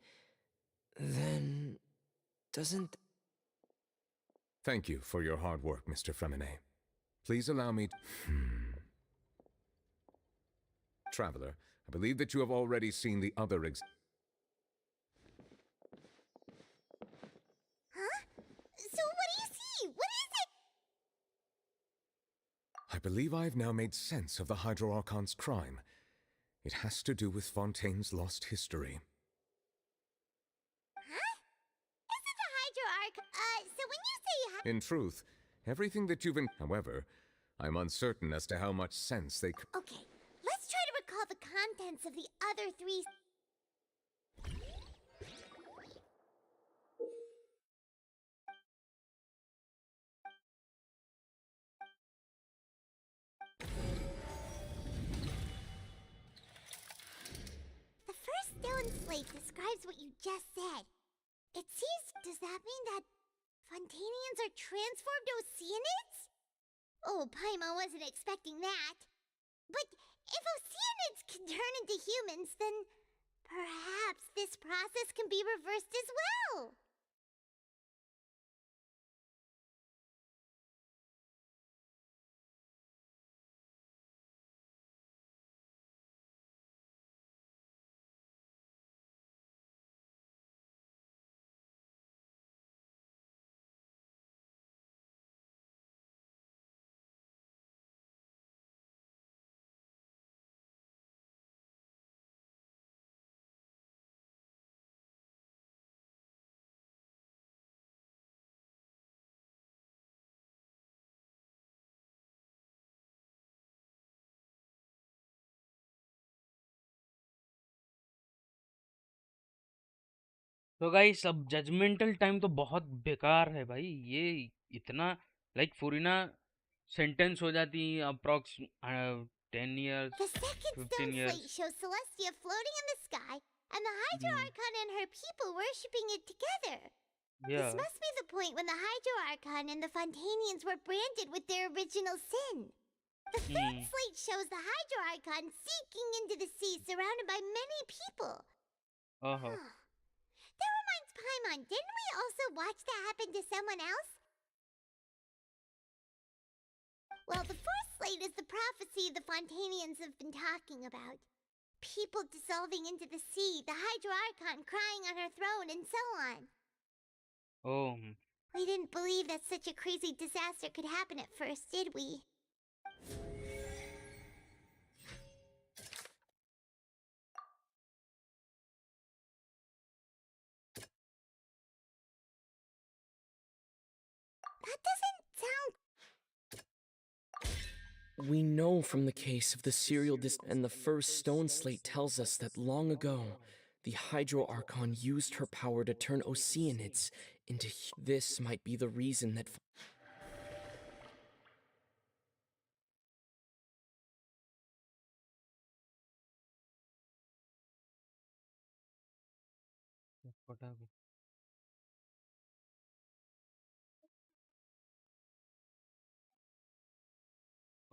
Then... doesn't... Thank you for your hard work, Mr. Fremine. Please allow me... Traveler, I believe that you have already seen the other Huh? So what do you see? What is it? I believe I have now made sense of the Hydro-Archon's crime. It has to do with Fontaine's lost history. Huh? Is it the Hydro-Archon? So when you say In truth, everything that you've However, I'm uncertain as to how much sense they Okay, let's try to recall the contents of the other three... The first stone slate describes what you just said. It seems... Does that mean that Fontainians are transformed Oceanids? Oh, Paimon wasn't expecting that. But if Oceanids can turn into humans, then perhaps this process can be reversed as well. तो guys अब judgemental time तो बहुत बेकार है भाई ये इतना like फुरीना sentence हो जाती approx 10 years The second 15 stone years slate shows Celestia floating in the sky, and the Hydro-Archon and her people worshipping it together. Yeah. This must be the point when the Hydro-Archon and the Fontainians were branded with their original sin. The third slate shows the Hydro-Archon sinking into the sea surrounded by many people. Uh-huh. That reminds Paimon, didn't we also watch that happen to someone else? Well, the fourth slate is the prophecy the Fontainians have been talking about. People dissolving into the sea, the Hydro-Archon crying on her throne, and so on. Oh. We didn't believe that such a crazy disaster could happen at first, did we? That doesn't sound. We know from the case of the serial and the first stone slate tells us that long ago, the Hydro Archon used her power to turn Oceanids into this might be the reason that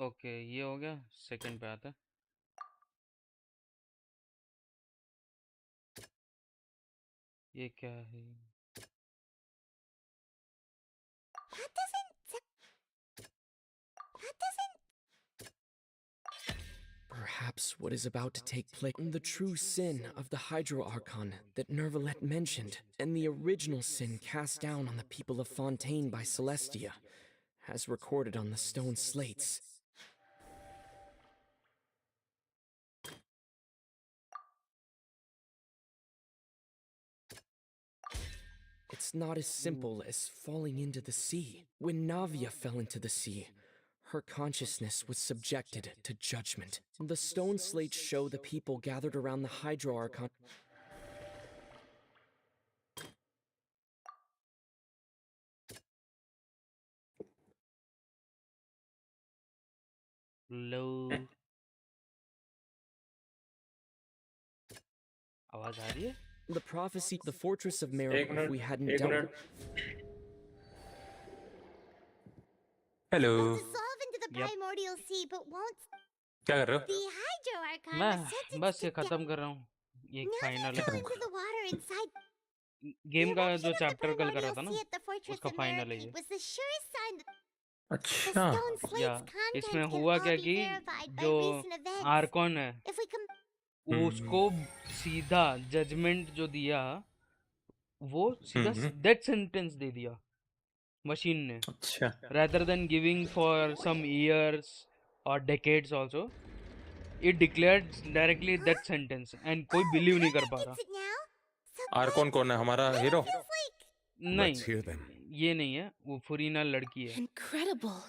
okay, ये हो गया। Second पे आता है। ये क्या है? That doesn't. That doesn't. perhaps what is about to take place, the true sin of the Hydro Archon that Nervalet mentioned, and the original sin cast down on the people of Fontaine by Celestia, as recorded on the stone slates. It's not as simple as falling into the sea. When Navia fell into the sea, her consciousness was subjected to judgment. The stone slates show the people gathered around the Hydro Archon. लो आवाज आ रही है? The prophecy, the fortress of Mara, if we hadn't एक dealt minute They'll hello dissolve into the Yep. primordial sea, but won't. क्या कर रहे हो The Hydro Archon was मैं sentenced बस to ये death. खत्म कर रहा हूँ। ये Now they फाइनल fell है। into the water inside. Game का जो Eruption of the चैप्टर कल करा primordial था ना, sea at the fortress उसका of फाइनल है ये। Merakip was the surest sign that the अच्छा stone या slate's contents इसमें can हुआ all क्या be कि verified by जो recent events. आर्कॉन है If we can. उसको सीधा जजमेंट जो दिया वो सीधा हम्म डेथ सेंटेंस दे दिया मशीन ने, अच्छा rather than giving for some years or decades also, it declared directly death sentence and कोई believe नहीं कर पा रहा। Gets it now? आर्कोन कौन है हमारा हीरो Feels like. नहीं, Let's hear them. ये नहीं है, वो फुरीना लड़की है। Incredible.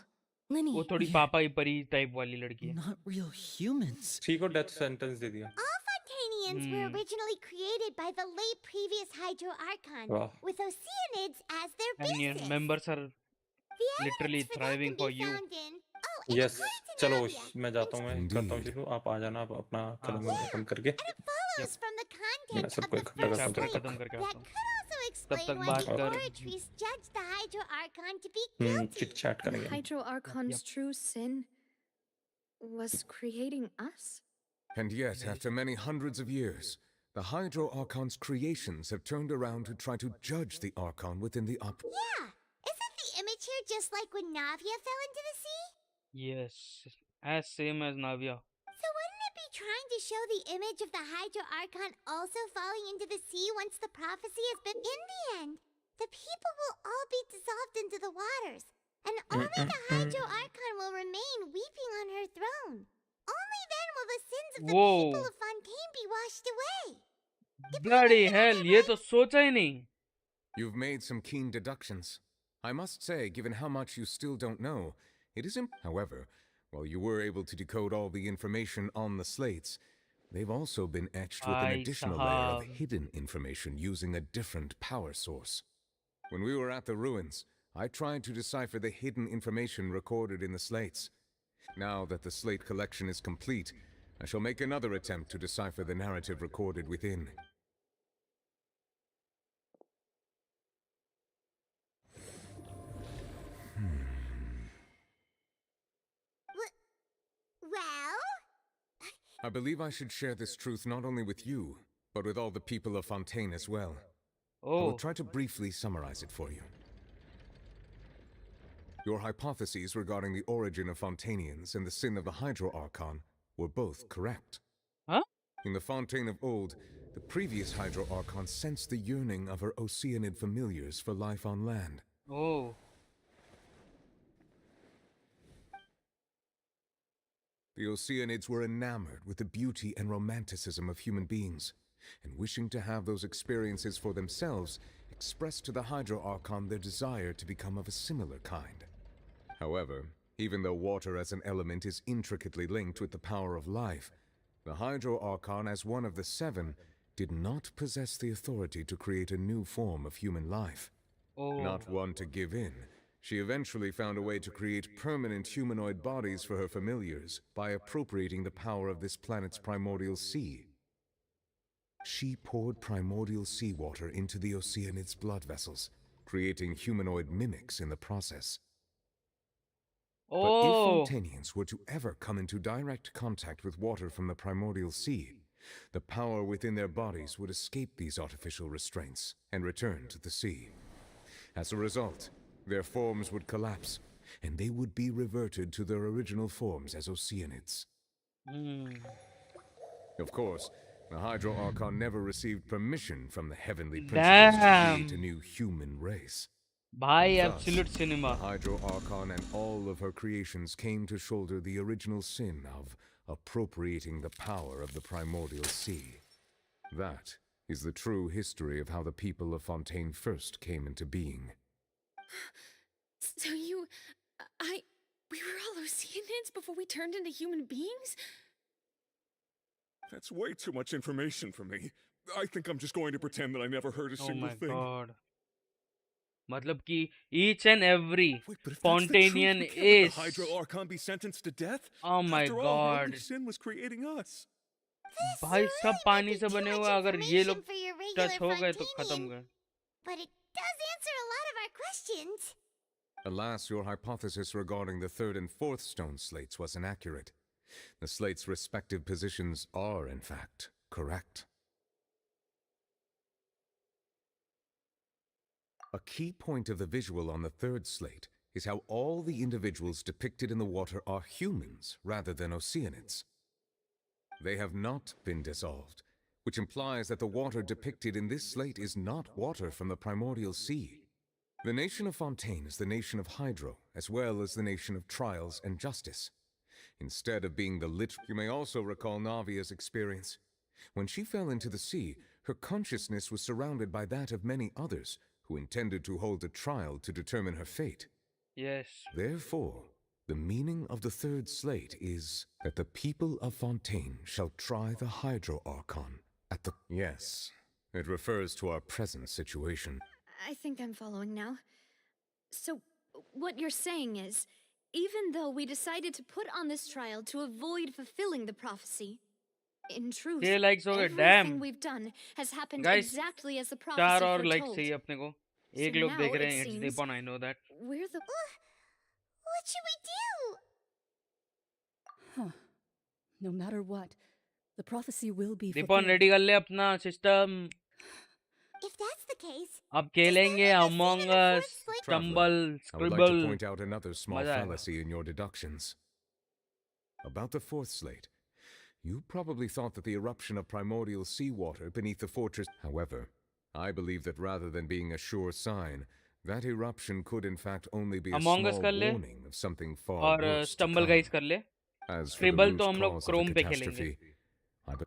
वो Lineage. थोड़ी पापा ही परी टाइप वाली लड़की है। Not real humans. सी को डेथ सेंटेंस दे दिया All Fontanians were originally created by the late previous Hydro Archon, Wow. with Oceanids as their And your basis. members are The literally evidence for that thriving can for be you। found in. Oh, and yes it goes to चलो Navia. मैं जाता हूँ मैं करता हूँ Indeed. शुरू आप आ जाना आप अपना कलम Yeah, खत्म करके and it follows from the मैं content of सबको the इकट्ठा ये करता हूँ चैप्टर slate. खत्म करके That आता हूँ। could also explain तक why बात the कर। Oratrice judged the Hydro Archon to be guilty. Chit chat The करेंगे Hydro Archon's true sin was creating us. And yet, after many hundreds of years, the Hydro Archon's creations have turned around to try to judge the Archon within the Yeah, isn't the image here just like when Navia fell into the sea? Yes, as same as Navia। So wouldn't it be trying to show the image of the Hydro Archon also falling into the sea once the prophecy has been in the end? The people will all be dissolved into the waters, and only the Hydro Archon will remain weeping on her throne. Only then will the sins of the Whoa। people of Fontaine be washed away. Bloody hell, ये तो सोचा ही नहीं। You've made some keen deductions. I must say, given how much you still don't know, it is however, while you were able to decode all the information on the slates, they've also been etched with an भाई additional layer of साहब। hidden information using a different power source. When we were at the ruins, I tried to decipher the hidden information recorded in the slates. Now that the slate collection is complete, I shall make another attempt to decipher the narrative recorded within. Well? I believe I should share this truth not only with you, but with all the people of Fontaine as well. I will Oh, try to briefly summarize it for you. Your hypotheses regarding the origin of Fontanians and the sin of the Hydro Archon were both correct. huh? In the Fontaine of old, the previous Hydro Archon sensed the yearning of her Oceanid familiars for life on land. Oh, The Oceanids were enamored with the beauty and romanticism of human beings, and wishing to have those experiences for themselves, expressed to the Hydro Archon their desire to become of a similar kind. However, even though water as an element is intricately linked with the power of life, the Hydro Archon, as one of the seven, did not possess the authority to create a new form of human life. Not one to give in, she eventually found a way to create permanent humanoid bodies for her familiars by appropriating the power of this planet's primordial sea. She poured primordial seawater into the Oceanids' blood vessels, creating humanoid mimics in the process. But if Fontanians were to ever come into direct contact with water from the primordial sea, the power within their bodies would escape these artificial restraints and return to the sea. As a result, their forms would collapse, and they would be reverted to their original forms as Oceanids. Of course, the Hydro Archon never received permission from the heavenly principles to create a new human race. Bhai, Thus, absolute cinema. The Hydro Archon and all of her creations came to shoulder the original sin of appropriating the power of the primordial sea. That is the true history of how the people of Fontaine first came into being. So we were all Oceanids before we turned into human beings? That's way too much information for me. I think I'm just going to pretend that I never heard a single thing. Oh my god. मतलब कि each and every Fontanian is. The Hydro Archon be sentenced to death? Oh my After all, god. holy sin was creating us. भाई सब पानी से बने हुए अगर ये लोग टच हो गए तो खत्म गए. But it does answer a lot of our questions. Alas, your hypothesis regarding the third and fourth stone slates was inaccurate. The slates' respective positions are, in fact, correct. A key point of the visual on the third slate is how all the individuals depicted in the water are humans rather than Oceanids. They have not been dissolved, which implies that the water depicted in this slate is not water from the primordial sea. The nation of Fontaine is the nation of Hydro, as well as the nation of trials and justice. Instead of being the you may also recall Navia's experience. When she fell into the sea, her consciousness was surrounded by that of many others who intended to hold a trial to determine her fate. Yes. Therefore, the meaning of the third slate is that the people of Fontaine shall try the Hydro Archon at the... Yes, it refers to our present situation. I think I'm following now. So, what you're saying is, even though we decided to put on this trial to avoid fulfilling the prophecy, in truth, everything we've done has happened exactly as the prophecy चार और foretold. likes चाहिए अपने को. एक लोग देख रहे हैं. It's Deepon, I know that. We're the... What should we do? Huh. No matter what, the prophecy will be Deepon fulfilled. ready कर ले अपना system. If that's the case, अब खेलेंगे Among Us, Stumble, I would like to Scribble. point out another small मजा आएगा. fallacy in your deductions. About the fourth slate, you probably thought that the eruption of primordial seawater beneath the fortress... However, I believe that rather than being a sure sign, that eruption could in fact only be a Among small Us कर ले warning of something far और worse to Stumble come. Guys कर ले. As for the Scribble root तो हम लोग cause of the Chrome पे खेलेंगे. catastrophe, I be-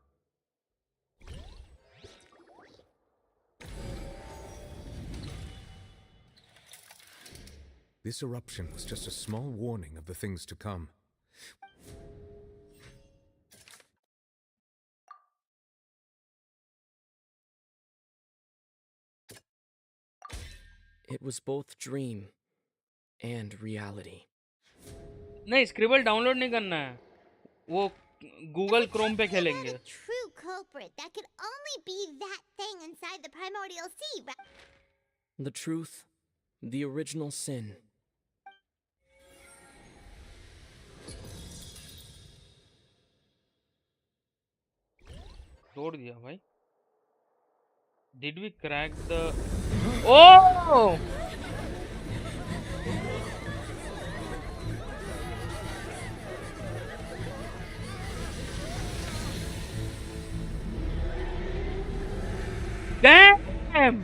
This eruption was just a small warning of the things to come. It was both dream and reality. नहीं Scribble download नहीं करना है. वो Google Chrome पे खेलेंगे. true culprit, that could only be that thing inside the primordial sea, right? The truth, the original sin. तोड़ दिया भाई. Did we crack the... Oh! Damn!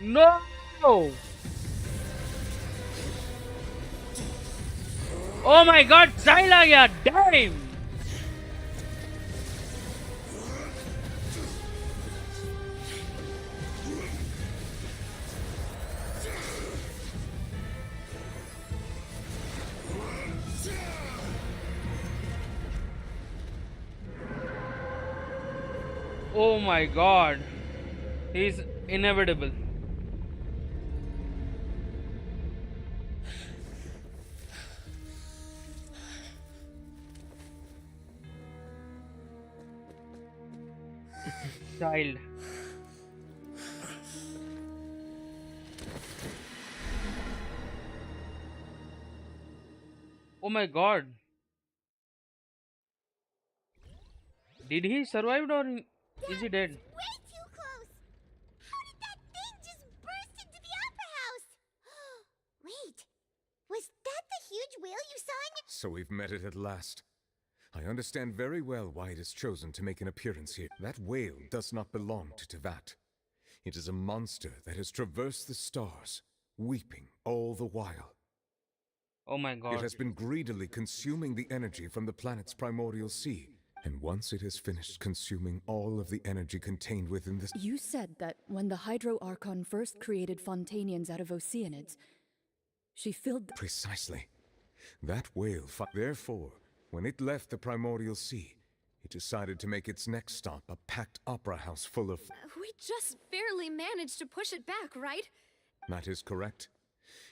No! Oh my god, Zyle आ गया, damn! Oh my god, he's inevitable. Child. Oh my god. Did he survive or is he dead? Way too close! How did that thing just burst into the Opera House? Wait, was that the huge whale you saw in your... So we've met it at last. I understand very well why it has chosen to make an appearance here. That whale does not belong to Tevat. It is a monster that has traversed the stars, weeping all the while. Oh my god. It has been greedily consuming the energy from the planet's primordial sea. And once it has finished consuming all of the energy contained within this... You said that when the Hydro Archon first created Fontanians out of Oceanids, she filled... Precisely. That whale... Therefore, when it left the primordial sea, it decided to make its next stop a packed opera house full of... We just barely managed to push it back, right? That is correct.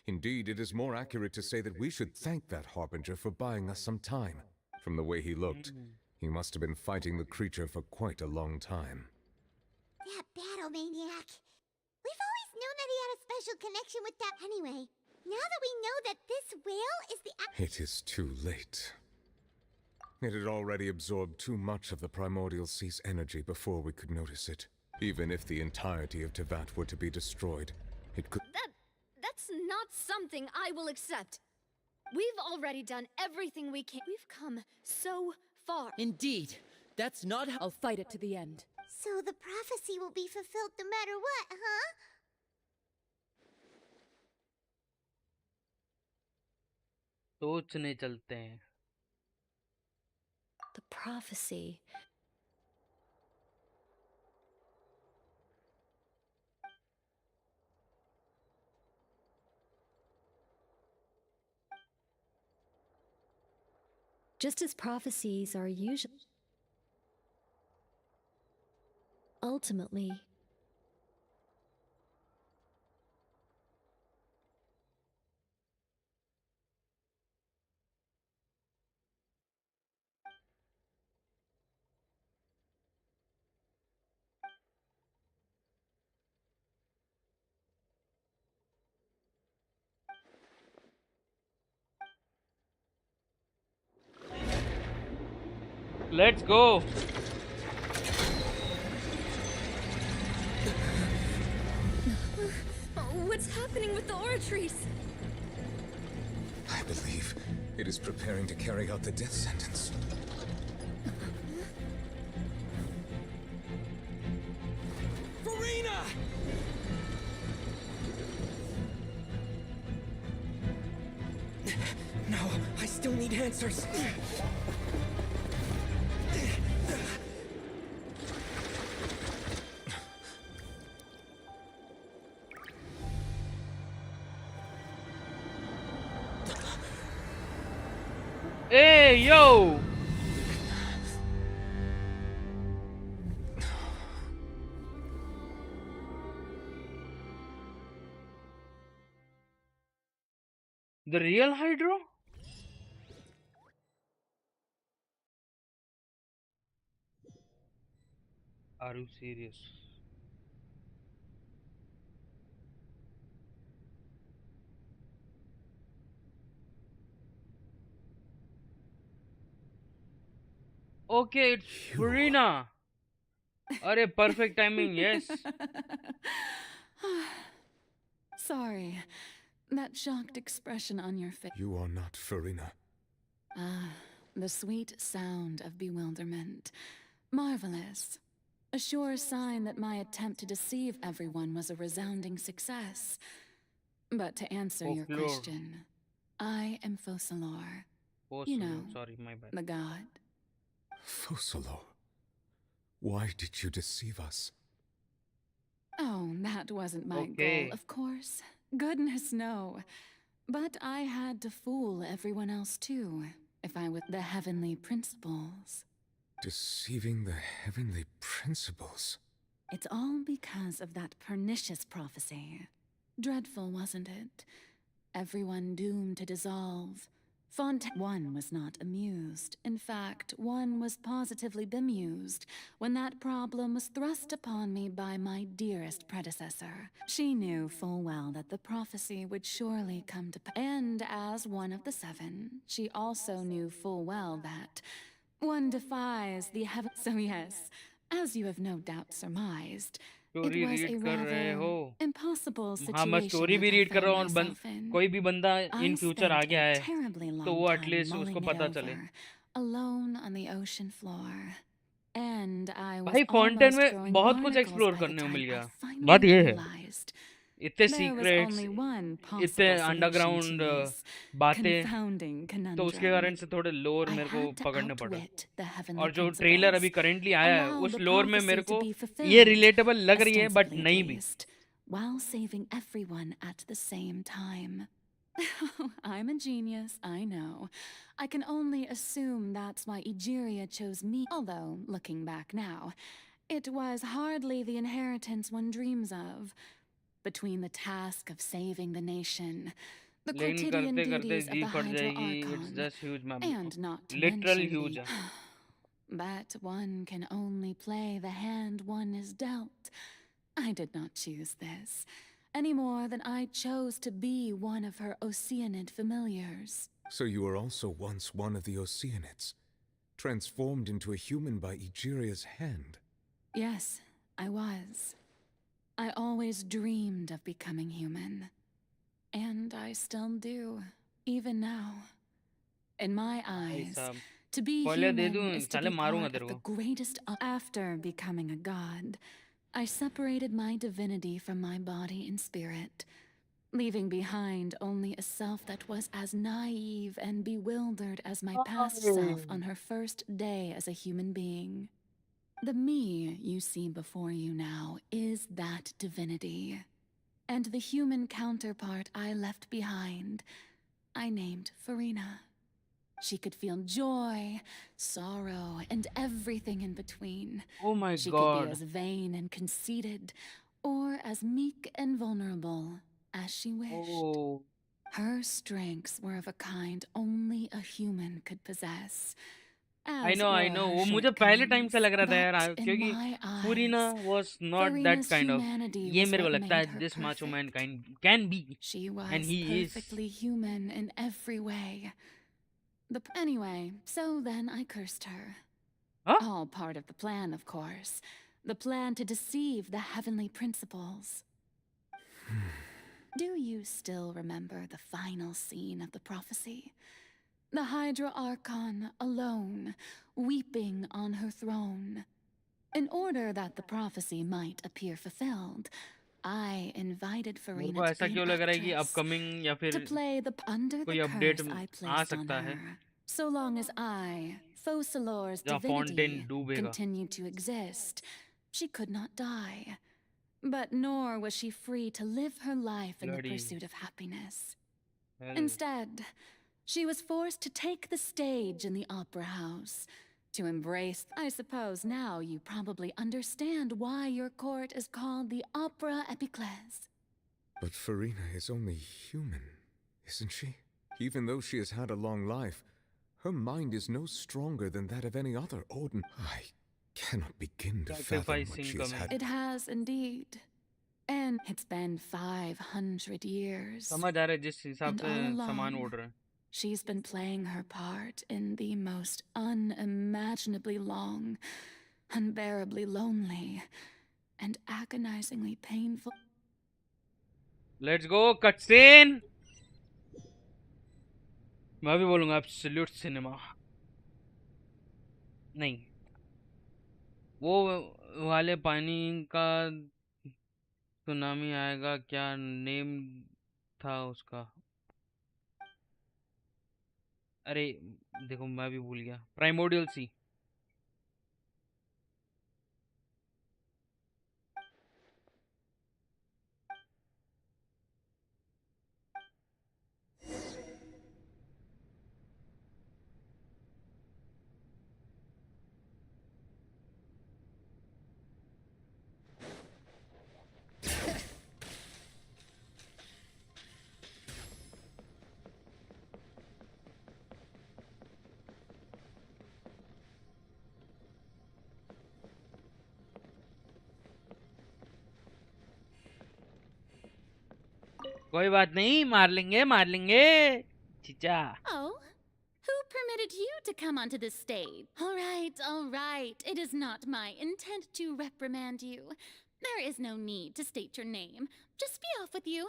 Indeed, it is more accurate to say that we should thank that Harbinger for buying us some time. From the way he looked, he must have been fighting the creature for quite a long time. That battle maniac. We've always known that he had a special connection with that... Anyway, now that we know that this whale is the... It is too late. It had already absorbed too much of the primordial sea's energy before we could notice it. Even if the entirety of Tevat were to be destroyed, it could... That's not something I will accept. We've already done everything we can. We've come so far. Indeed. That's not how... I'll fight it to the end. So the prophecy will be fulfilled no matter what, huh? सोचने चलते हैं. The prophecy. Just as prophecies are usually... Ultimately... Let's go. What's happening with the oratories? I believe it is preparing to carry out the death sentence. Farina! No, I still need answers. Hey, yo! The real Hydro? Are you serious? Okay, it's Farina. Arey, perfect timing, yes. Sorry. That shocked expression on your face. You are not Farina. Ah, the sweet sound of bewilderment. Marvelous. A sure sign that my attempt to deceive everyone was a resounding success. But to answer your Folklore. question, I am Fosalor. Oh, You know, sorry, my bad. the god. Fosalor, why did you deceive us? Oh, that wasn't my goal, Okay. of course. Goodness, no. But I had to fool everyone else too, if I was the heavenly principles. Deceiving the heavenly principles? It's all because of that pernicious prophecy. Dreadful, wasn't it? Everyone doomed to dissolve. One was not amused. In fact, one was positively bemused when that problem was thrust upon me by my dearest predecessor. She knew full well that the prophecy would surely come to pass. And as one of the seven, she also knew full well that one defies the heavens. So yes, as you have no doubt surmised, it story was a read कर रहे rather हो? impossible हाँ, मैं situation story भी that I read कर रहा found हूँ और myself in. कोई भी बंदा I इन फ्यूचर आ spent गया a है terribly तो long वो time एटलीस्ट उसको mulling it पता चले. over, alone on the ocean floor. And I was भाई फाउंटेन almost में growing बहुत कुछ barnacles एक्सप्लोर by the करने को मिल time I गया. बात finally ये है, realized इतने there was secrets, only one इतने possible solution to underground this बातें, confounding तो उसके conundrum. कारण से थोड़े लोर I मेरे को had to पकड़ने पड़ा. outwit the heavenly और जो ट्रेलर अभी principles, करंटली आया है allow उस the लोर में मेरे prophecy to को be ये fulfilled, रिलेटेबल लग रही है बट ostensibly नहीं at भी. least, while saving everyone at the same time. I'm a genius, I know. I can only assume that's why Egeria chose me. Although, looking back now, it was hardly the inheritance one dreams of. Between the task of saving the nation, the लेकिन quotidian करते करते duties of ji the फट Hydro जाएगी. It's Archon, just huge ma'am, and not to literal mention huge the... है. But one can only play the hand one is dealt. I did not choose this, any more than I chose to be one of her Oceanid familiars. So you were also once one of the Oceanids, transformed into a human by Egeria's hand. Yes, I was. I always dreamed of becoming human. And I still do, even now. In my eyes, to be Spoiler दे दूं, human is to साले be मारूंगा part तेरे of the को. greatest... After becoming a god, I separated my divinity from my body and spirit, leaving behind only a self that was as naive and bewildered as my past self on her first day as a human being. The me you see before you now is that divinity. And the human counterpart I left behind, I named Farina. She could feel joy, sorrow, and everything in between. Oh my She God. could be as vain and conceited, or as meek and vulnerable as she wished. Oh. Her strengths were of a kind only a human could possess. I As know, were वो her मुझे पहले time से shortcomings. लग रहा था यार, But in क्योंकि my फूरिना eyes, was not that Farina's kind of. humanity ये was मेरे को what लगता made है her this macho man perfect. can be, She was and he is. perfectly human in every way. Anyway, so then I cursed her. Huh? All part of the plan, of course. The plan to deceive the heavenly principles. Do you still remember the final scene of the prophecy? The Hydra Archon alone, weeping on her throne. In order that the prophecy might appear fulfilled, I invited मेरे Farina को to ऐसा be क्यों an लग रहा है कि actress, upcoming या फिर to play the under कोई the अपडेट curse I आ placed on सकता है her. So long as I, Fosalor's जहाँ fountain divinity, डूबेगा. continued to exist, she could not die. But nor was she free to live her life in the Bloody pursuit of happiness. hell. Instead, she was forced to take the stage in the opera house, to embrace... I suppose now you probably understand why your court is called the Opera Epiclese. But Farina is only human, isn't she? Even though she has had a long life, her mind is no stronger than that of any other Odin. I cannot begin to fathom what Sacrificing she has coming. had. It has indeed. And it's been 500 years. समझ आ रहा है जिस हिसाब And से all सामान along, उड़ रहा है. she's been playing her part in the most unimaginably long, unbearably lonely, and agonizingly painful... Let's go cutscene. मैं भी बोलूँगा एब्सोल्यूट सिनेमा. नहीं, वो वाले पानी का सुनामी आएगा, क्या नेम था उसका? अरे देखो, मैं भी भूल गया। प्राइमोडियल सी। कोई बात नहीं, मार लेंगे मार लेंगे चीचा। Oh, who permitted you to come onto this stage? All right. It is not my intent to reprimand you. There is no need to state your name. Just be off with you.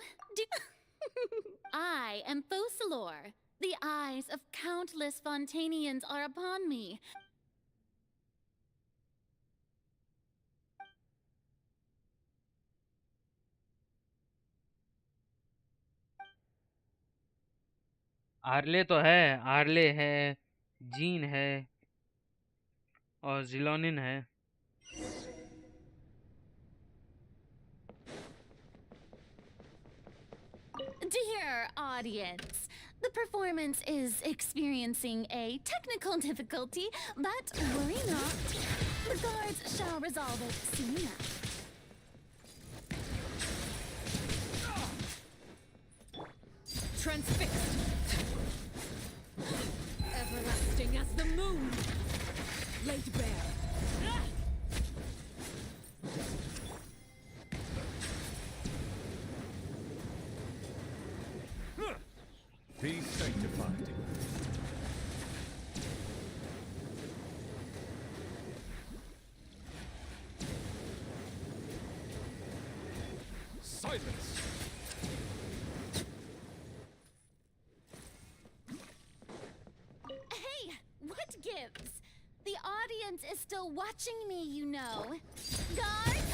I am Focalor. The eyes of countless Fontanians are upon me. Early तो है, early है, gene है और जिलोनिन है। Dear audience, the performance is experiencing a technical difficulty, but worry not. The guards shall resolve it soon enough. Transfixed. Everlasting as the moon. Laid bare. Be sanctified. Silence! Hey, what gives? The audience is still watching me, you know. Guards?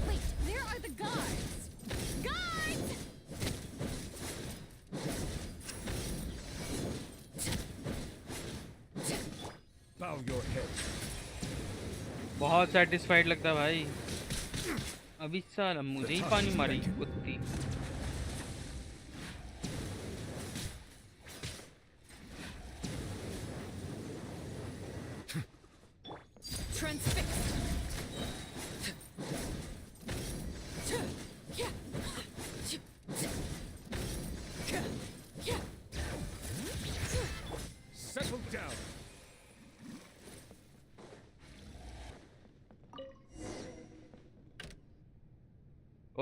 Wait, where are the guards? Guards! Bow your head. बहुत satisfied लगता है भाई। अभी साला मुझे ही पानी मारी कुत्ती। Transfixed. Settle down.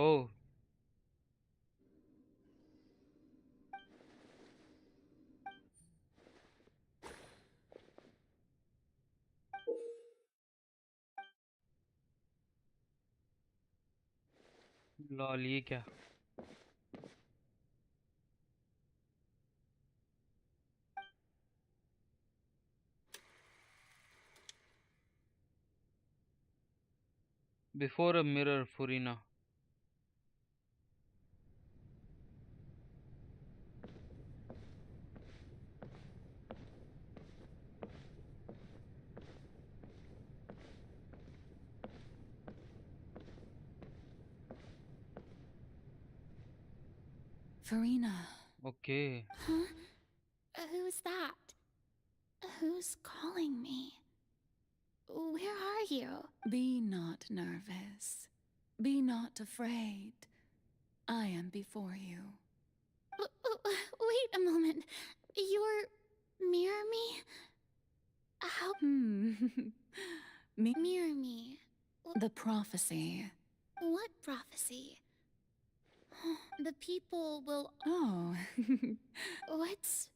ओह, lol ये क्या? Before a mirror, Furina. Farina. Okay. Huh? Who's that? Who's calling me? Where are you? Be not nervous. Be not afraid. I am before you. Wait a moment. You're mirror me? How mirror me? The prophecy. What prophecy? The people will. Oh. What's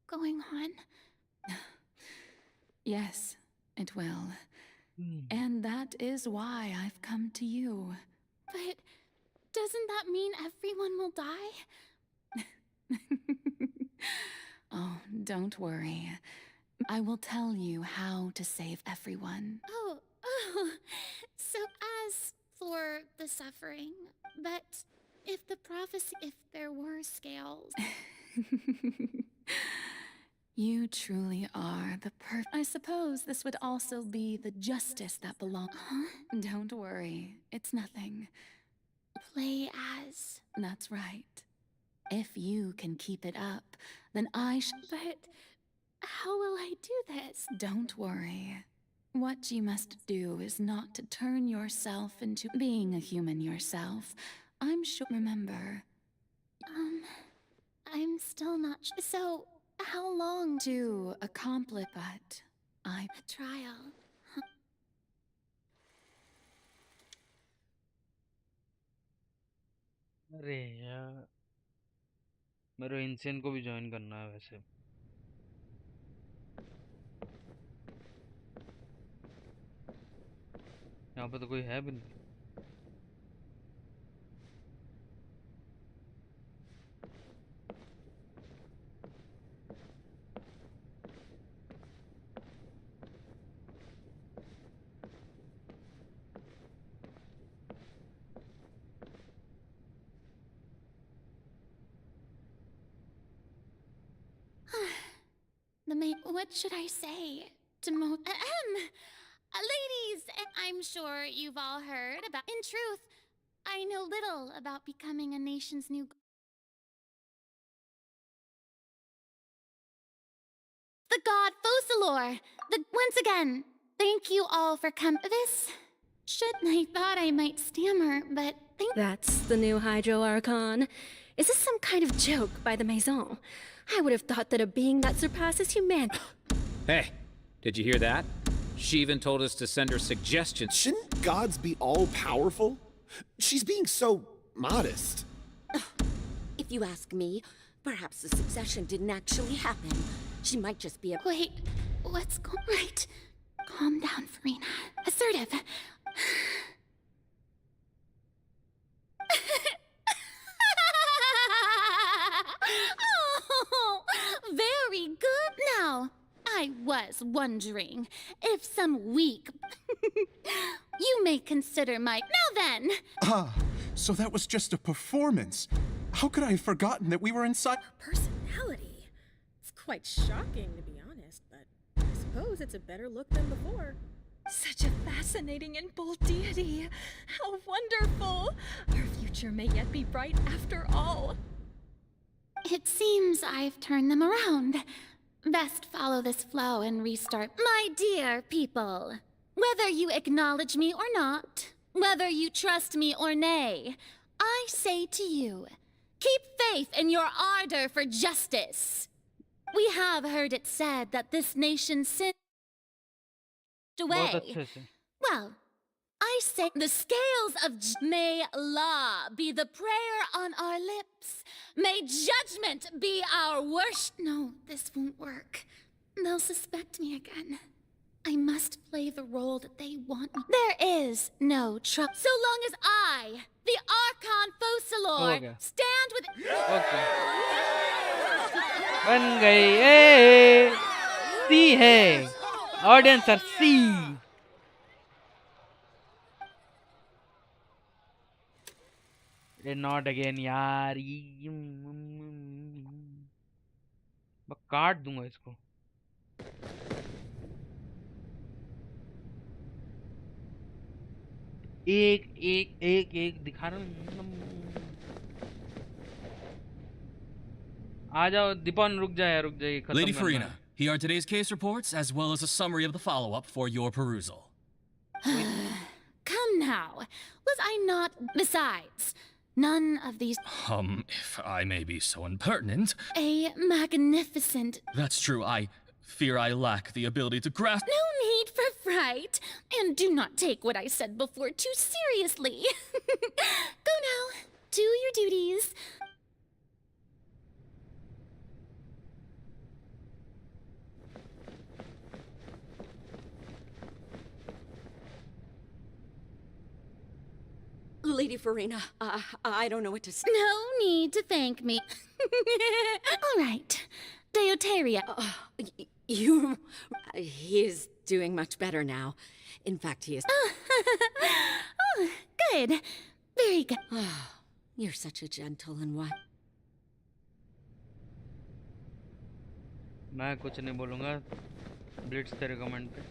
going on? Yes, it will. And that is why I've come to you. But doesn't that mean everyone will die? Oh, don't worry. I will tell you how to save everyone. Oh, So as for the suffering, but if the prophecy, if there were scales. You truly are the I suppose this would also be the justice that belongs. Huh? Don't worry, it's nothing. Play as. That's right. If you can keep it up, then But how will I do this? Don't worry. What you must do is not to turn yourself into being a human yourself. I'm sure. Remember. I'm still not so how long To accomplish, but a trial? अरे यार मेरे insane को भी join करना है वैसे यहाँ पे तो कोई है भी नहीं What should I say to ladies, I'm sure you've all heard about. In truth, I know little about becoming a nation's new. The god Focalor. Once again, thank you all for coming. I thought I might stammer, but That's the new Hydro Archon. Is this some kind of joke by the Maison? I would have thought that a being that surpasses humanity. Hey, did you hear that? She even told us to send her suggestions. Shouldn't gods be all-powerful? She's being so modest. If you ask me, perhaps the succession didn't actually happen. She might just be a— Wait, what's going right? Calm down, Farina. Assertive. Oh, very good. Now, I was wondering if some weak... You may consider my... Now then! Ah, so that was just a performance. How could I have forgotten that we were inside— Personality? It's quite shocking, to be honest, but I suppose it's a better look than before. Such a fascinating and bold deity. How wonderful! Our future may yet be bright after all. It seems I've turned them around. Best follow this flow and restart. My dear people, whether you acknowledge me or not, whether you trust me or nay, I say to you, keep faith in your ardor for justice. We have heard it said that this nation sinned away. Well, I say the scales of may law be the prayer on our lips. May judgment be our worship. No, this won't work. They'll suspect me again. I must play the role that they want me. There is no trouble so long as I, the Archon Focalor, stand with. बन गई ए सी है audience are सी not again यार मैं काट दूंगा इसको एक एक एक एक दिखा रहा हूँ आ जाओ दीपन रुक जाए खत्म Lady करना Farina, है। here are today's case reports as well as a summary of the follow-up for your perusal. Come now, was I not? Besides, none of these. If I may be so impertinent. A magnificent. That's true, I fear I lack the ability to grasp— No need for fright, and do not take what I said before too seriously. Go now, do your duties. Lady Farina, I don't know what to say. No need to thank me. All right, Deoteria. He is doing much better now. In fact, he is... Oh, good. Very good. You're such a gentle and what? मैं कुछ नहीं बोलूँगा Blitz तेरे comment पे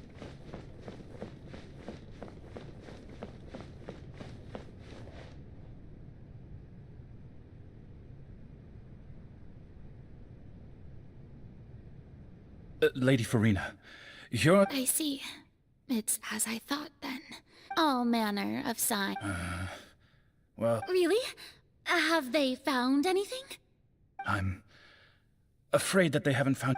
Lady Farina, you're... I see. It's as I thought then. All manner of signs. well... Really? Have they found anything? I'm afraid that they haven't found...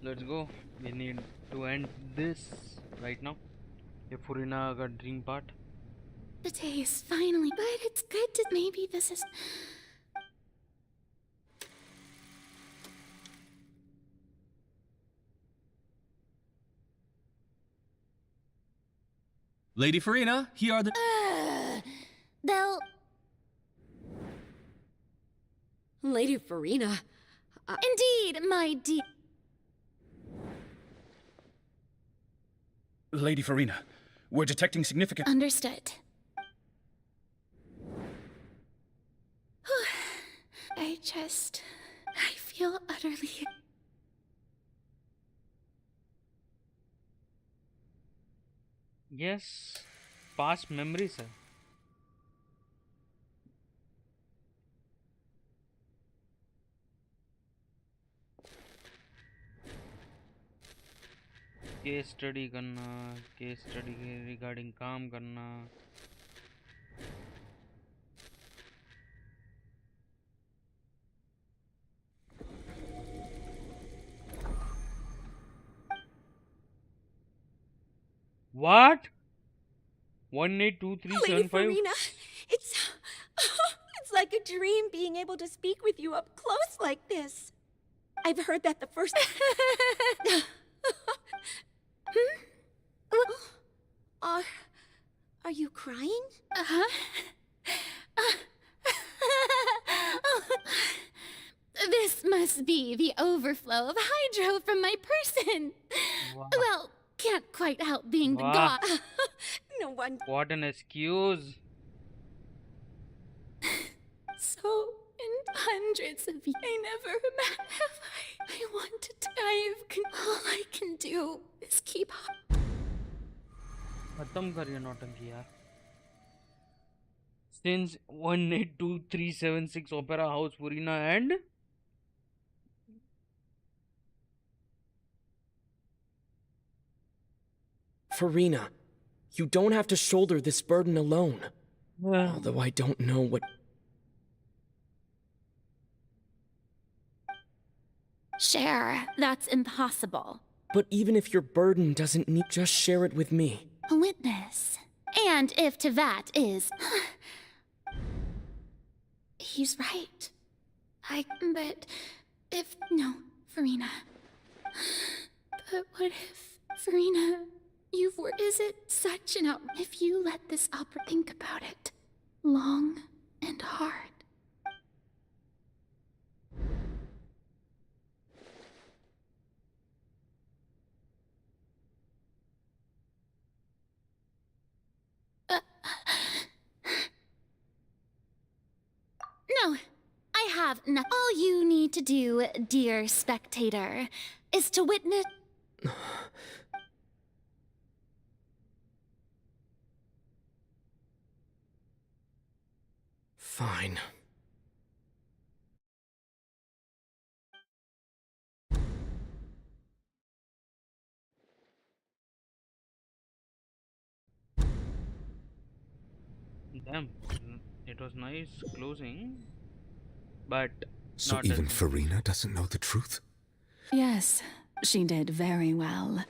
Let's go. We need to end this right now. ये फुरीना का dream part. The day is finally, but it's good to maybe this is... Lady Farina, here are the... They'll... Lady Farina... Indeed, my dear... Lady Farina, we're detecting significant... Understood. I feel utterly... Yes, past memories है. Case study करना, case study के regarding काम करना. What? 182375. Lady Farina, it's like a dream being able to speak with you up close like this. I've heard that the first... Are you crying? This must be the overflow of hydro from my person. Wow. Well, can't quite help being the Wow. god. No one... What an excuse. So, in hundreds of years, I never have I want to die of all I can do is keep up. खत्म करिए नौटंकी यार. Since 182376 Opera House Purina and Farina, you don't have to shoulder this burden alone. Although I don't know what... Share, that's impossible. But even if your burden doesn't need, just share it with me. A witness. And if to that is... He's right. But if... No, Farina. But what if, Farina, is it such an if you let this opera think about it long and hard? No, I have no. All you need to do, dear spectator, is to witness. Fine. damn, it was nice closing, but So not even as- Farina doesn't know the truth? Yes, she did very well.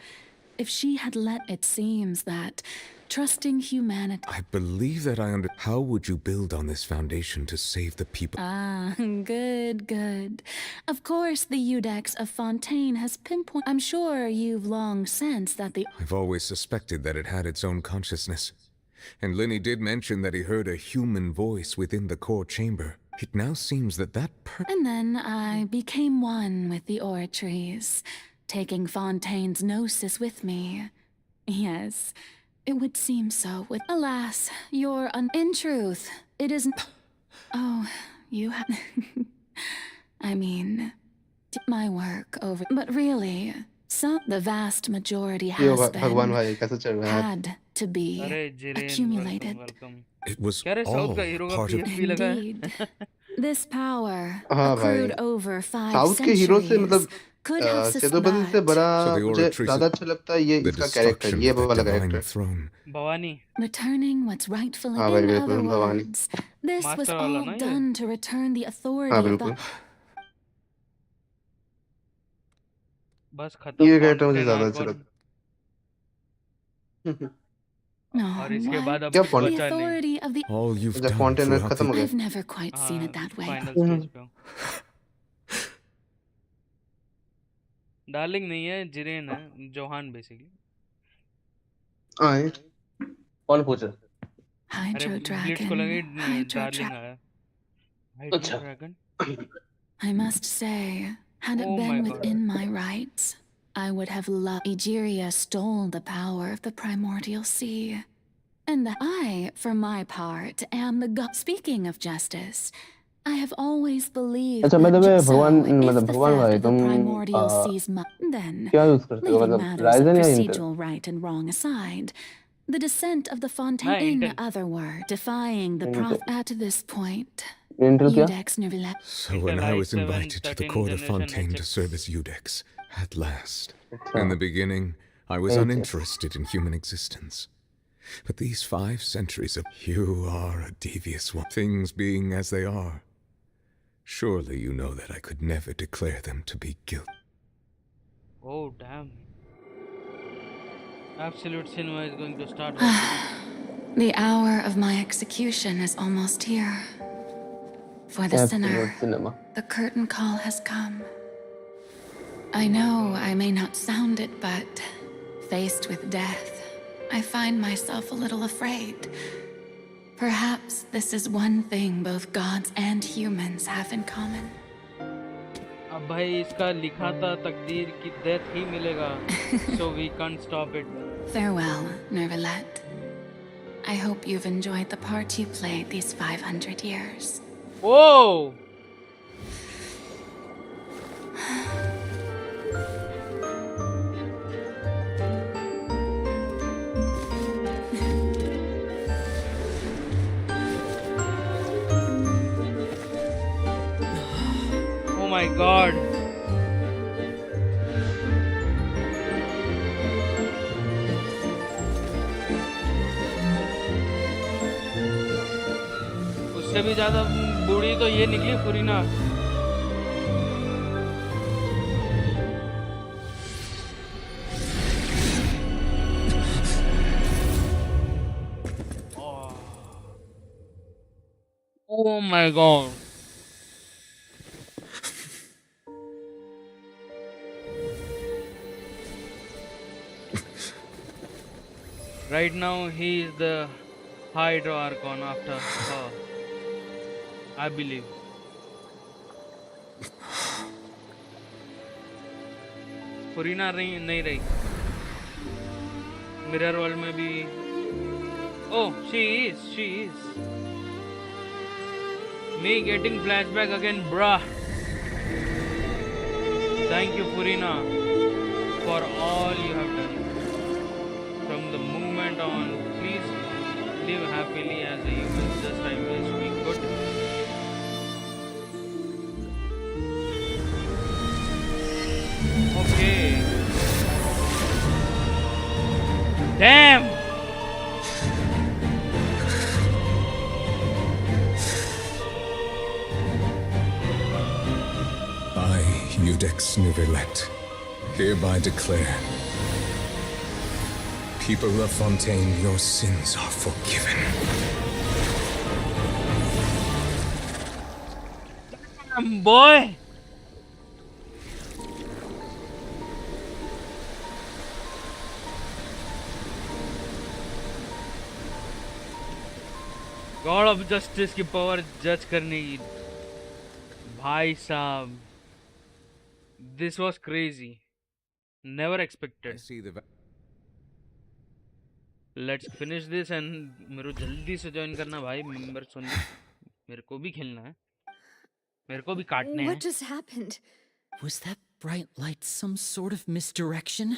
If she had it seems that trusting humanity... I believe that I under... How would you build on this foundation to save the people? Ah, good. Of course, the Eudex of Fontaine has pinpointed... I'm sure you've long sensed that the... I've always suspected that it had its own consciousness. And Linny did mention that he heard a human voice within the core chamber. It now seems that And then I became one with the Oratries, taking Fontaine's gnosis with me. Yes, it would seem so with— Alas, you're in truth, it isn't— Oh, you have— I mean, my work over— But really, the vast majority has भगवान been— भाई कैसे चल रहा है? had to be अरे Jiren accumulated. Welcome it was क्या रे south all का हीरो का part of पीएफ भी लगा है Indeed. This power, हाँ भाई, accrued over 5 साउथ के हीरो से centuries, मतलब could have सेतुपति से but बड़ा So the मुझे Oratries ज्यादा अच्छा लगता है ये the इसका कैरेक्टर, destruction ये of the वाला divine character. throne. Bhavani returning what's rightfully— हाँ भाई In बिल्कुल, other Bhavani. words, this was master वाला all ना ये done to return the हाँ authority of बिल्कुल, the— बस खत्म ये कैरेक्टर मुझे फॉन्टेन ज्यादा अच्छा आर्कॉन लगता और Oh, इसके बाद what? अब क्या कुछ The बचा नहीं authority of the— All you've अच्छा done फाउंटेन throughout खत्म हो the गया। I've never quite seen it that way. Final stage पे हूँ डार्लिंग नहीं है जिरेन है जोहान बेसिकली आए कौन पूछा? अरे Hydro ब्लिट्स को Dragon, लगे Hydro डार्लिंग Dragon. आया हाइड्रो अच्छा dragon I must say, had it oh been my God within my rights, I would have loved— Egeria stole the power of the primordial sea. And that I, for my part, am the god— Speaking of justice, I have always believed अच्छा that मतलब so, भगवान if मतलब the भगवान theft भाई of the तुम primordial seas then, क्या use करते हो leaving मतलब matters of राइजन या Intel? procedural right and wrong aside, the descent of the हाँ Fontaine— In Intel other words, defying the Intel at this point, Intel क्या? Eudex Nervillet— So when Intel I I was 7 invited to the 13 court of generation Fontaine to HX serve as Eudex, at last. अच्छा In the beginning, I was HX uninterested in human existence. But these 5 centuries of you are a devious one. Things being as they are, surely you know that I could never declare them to be guilty. oh damn absolute cinema is going to start watching this The hour of my execution is almost here. For the sinner, absolute cinema. the curtain call has come. I know I may not sound it, but faced with death, I find myself a little afraid. Perhaps this is one thing both gods and humans have in common. अब भाई इसका लिखा था तकदीर की death ही मिलेगा so we can't stop it Farewell, Nervillet. I hope you've enjoyed the part you played these 500 years. whoa oh my god उससे भी ज्यादा बूढ़ी तो ये निकली फुरीना oh my god right now he is the Hydro Archon after her I believe फुरीना नहीं रही mirror world में भी oh she is me getting flashback again bruh thank you Furina for all you have done from the moment on please live happily as a human just I wish we could okay damn I, Eudex Nervillet, hereby declare, people of Fontaine, your sins are forgiven. damn boy God of justice की power जज करने की भाई साहब, this was crazy. Never expected. Let's finish this and मेरे को जल्दी से join करना भाई, member सुन ले, मेरे को भी खेलना है, मेरे को भी काटने हैं. What just happened? Was that bright light some sort of misdirection?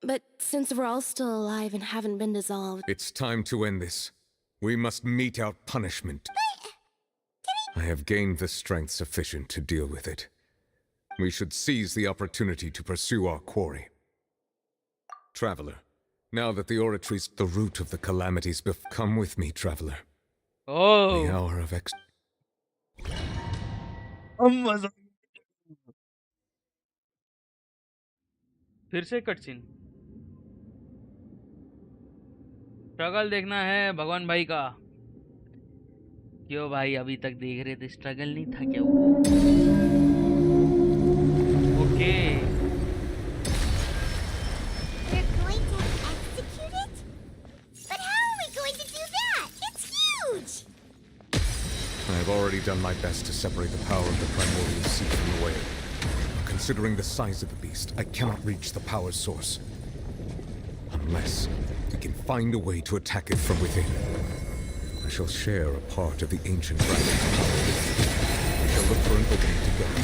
But since we're all still alive and haven't been dissolved... It's time to end this. We must mete out punishment. I have gained the strength sufficient to deal with it. We should seize the opportunity to pursue our quarry. Traveler, now that the oratory's the root of the calamities, come with me, Traveler. Oh! The hour of फिर से cutscene. Struggle देखना है भगवान भाई का. क्यों भाई अभी तक देख रहे थे, स्ट्रगल नहीं था क्या वो? Okay. We're going to execute it? But how are we going to do that? It's huge! I have already done my best to separate the power of the primordial sea from the whale. Considering the size of the beast, I cannot reach the power source. Unless we can find a way to attack it from within. I shall share a part of the ancient dragon's power with you. We shall look for an opening together.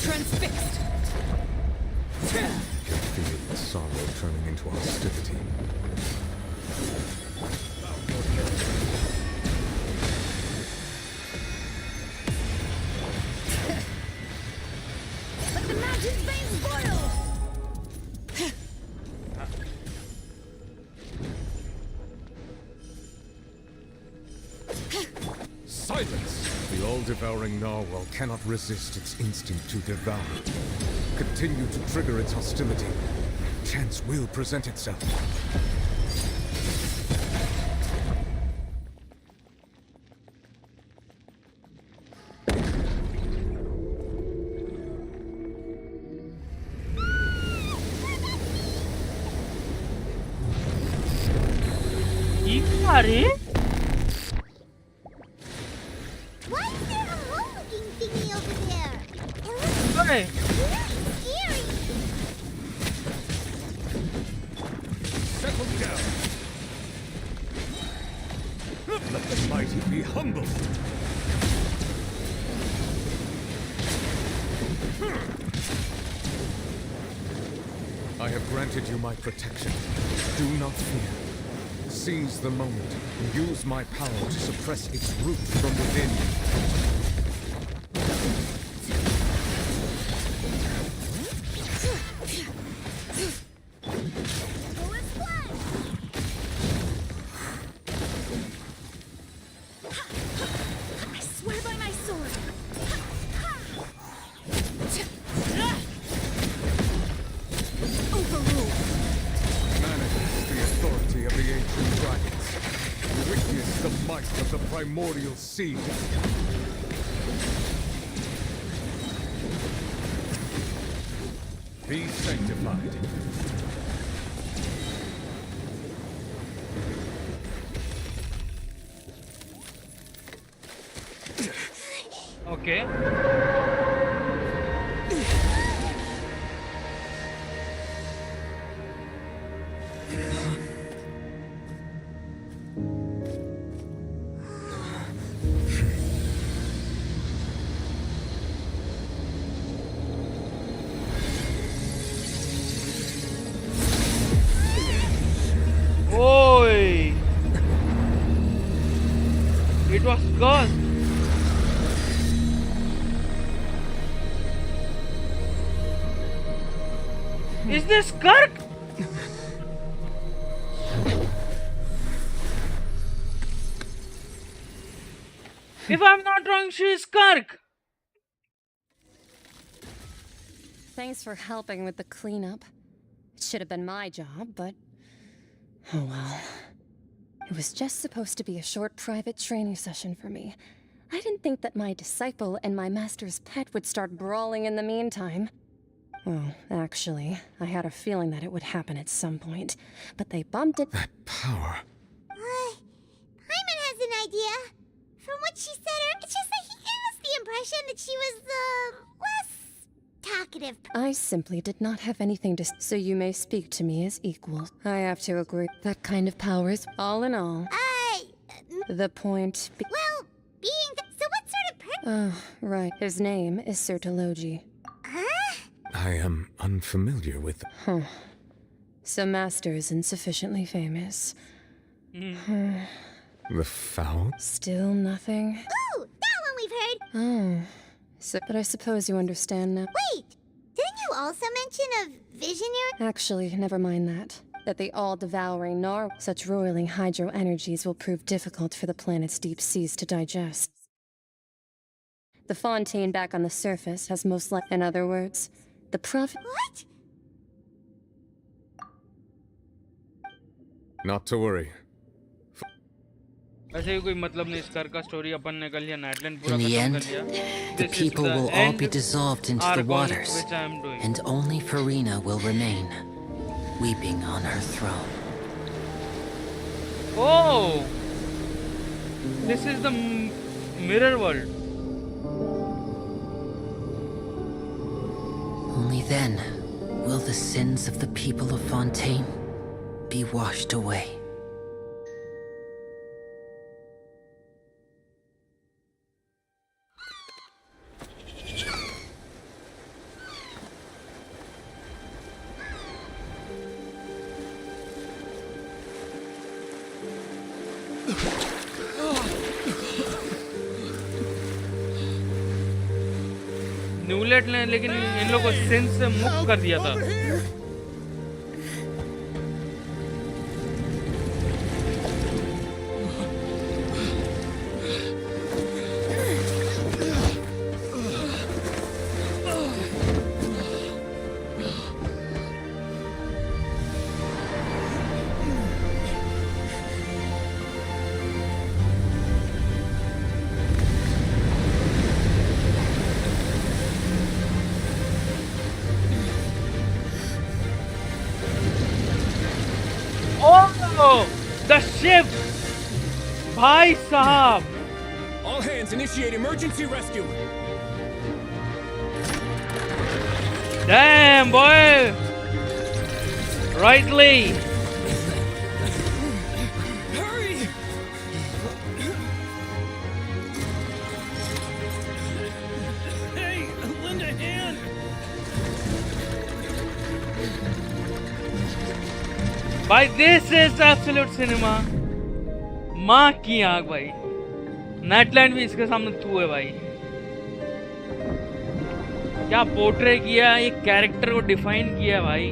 Transfixed! I can feel the sorrow turning into hostility. Let the magic veins boil! Silence! The all-devouring narwhal cannot resist its instinct to devour. Continue to trigger its hostility. Chance will present itself. अरे Why is there a hole-looking thingy over there? It looks अरे very scary! Settle down. Let the mighty be humble. I have granted you my protection. Do not fear. Seize the moment and use my power to suppress its root from within. I swear by my sword! Overruled! Manifest the authority of the ancient dragons. Witness the might of the primordial sea. Be sanctified. Okay. Oi! It was gone. Is this Kirk? If I'm not wrong, she is Kirk. Thanks for helping with the cleanup. It should have been my job, but... oh well. It was just supposed to be a short private training session for me. I didn't think that my disciple and my master's pet would start brawling in the meantime. Well, actually, I had a feeling that it would happen at some point, but they bumped it. That power. Hyman has an idea. From what she said, it's just that he gave us the impression that she was less talkative. I simply did not have anything to so you may speak to me as equals. I have to agree. That kind of power is all in all. The point Well, being so what sort of Oh, right. His name is Sir Taloji. I am unfamiliar with... Huh. So Master isn't sufficiently famous. The foul? Still nothing? Ooh, that one we've heard. Oh. So, but I suppose you understand now. Wait, didn't you also mention a visionary? Actually, never mind that. That the all-devouring such roiling hydro energies will prove difficult for the planet's deep seas to digest. The Fontaine back on the surface has most likely, in other words, the prophet. What? Not to worry. वैसे भी कोई मतलब नहीं स्कर का story अपन ने कर लिया नाइटलैंड पूरा In the खत्म end, कर लिया the people will all be dissolved into the waters, which I am doing. and only Farina will remain, weeping on her throne. Oh, this is the mirror world. Only then will the sins of the people of Fontaine be washed away. न्यूलेट ने लेकिन इन लोगों को since से मुक्त कर दिया था. Oh, the ship! Bhai Sahab! All hands initiate emergency rescue! Damn, boy! Rightly! Hurry! Hey, lend a hand! भाई this is absolute cinema. माँ की आँख भाई. नेटलैंड भी इसके सामने तू है भाई. क्या पोर्ट्रे किया, एक कैरेक्टर को डिफाइन किया भाई.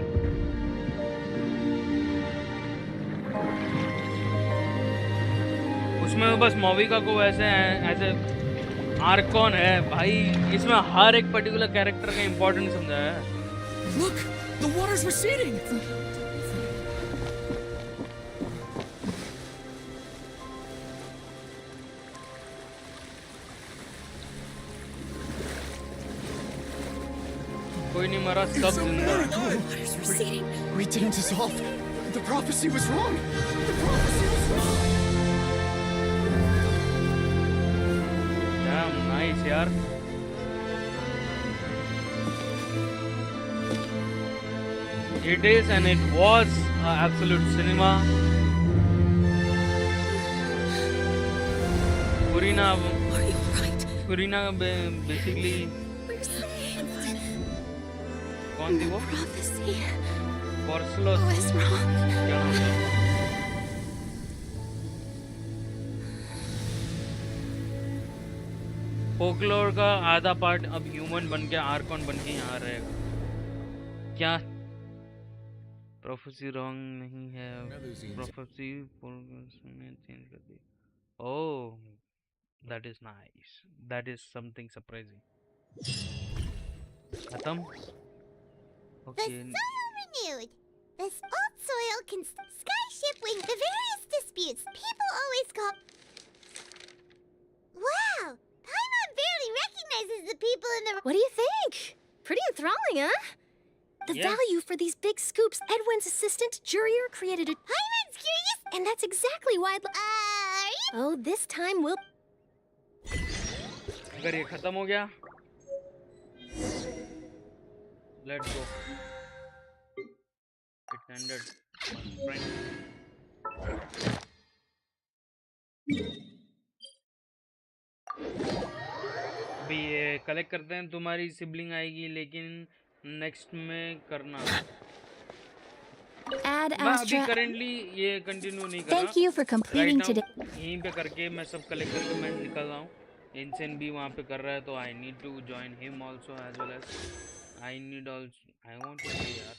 उसमें तो बस मौविका को वैसे ऐसे आर्कॉन है भाई. इसमें हर एक पर्टिकुलर कैरेक्टर का इम्पोर्टेंस समझाया है. Look, the water's receding. कोई नहीं मरा, सब जिंदा. We didn't dissolve. The prophecy was wrong. The prophecy was wrong. Damn nice, यार. It is and it was absolute cinema. Purina basically. कौन थी वो? Porcelos. क्या नाम था? फोकलोर का आधा पार्ट अब ह्यूमन बन के आर्कॉन बन के यहाँ रहेगा. क्या? प्रोफेसी रॉन्ग नहीं है. प्रोफेसी ने चेंज कर दी. ओह, that is nice. That is something surprising. खत्म. The soil renewed. This old soil can skyship with the various disputes people always call. Wow, Paimon barely recognizes the people in the. What do you think? Pretty enthralling, huh? The Yes. value for these big scoops. Edwin's assistant, Jurier, created a... Hyman's curious. And that's exactly why I'd... Oh, this time we'll... अगर ये खत्म हो गया, let's go. It's ended. Friend. अभी ये collect करते हैं, तुम्हारी सिबलिंग आएगी लेकिन नेक्स्ट में करना। Add मैं अभी Astra... करेंटली ये कंटिन्यू नहीं कर रहा। Thank you for completing Right now, today. यहीं पे करके मैं सब कलेक्ट करके मैं निकल रहा हूँ। इंसेन भी वहाँ पे कर रहा है तो I need to join him also as well as I need also I want to play यार।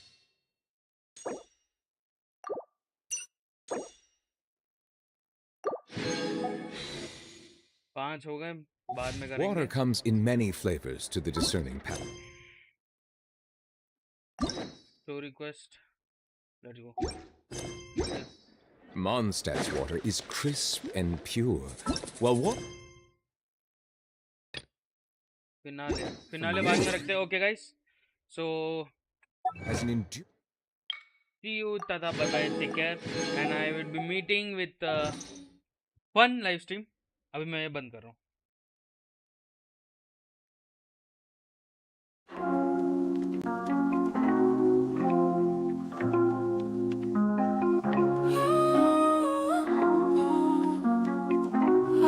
पांच हो गए, बाद में Water करेंगे। comes in many flavors to the discerning palate. So request, let's go. Mondstadt's water is crisp and pure, while what? Finale बाद में रखते हैं। Okay guys, so As an endu- see you, tata, bye bye, take care, and I will be meeting with fun live stream। अभी मैं ये बंद कर रहा हूँ।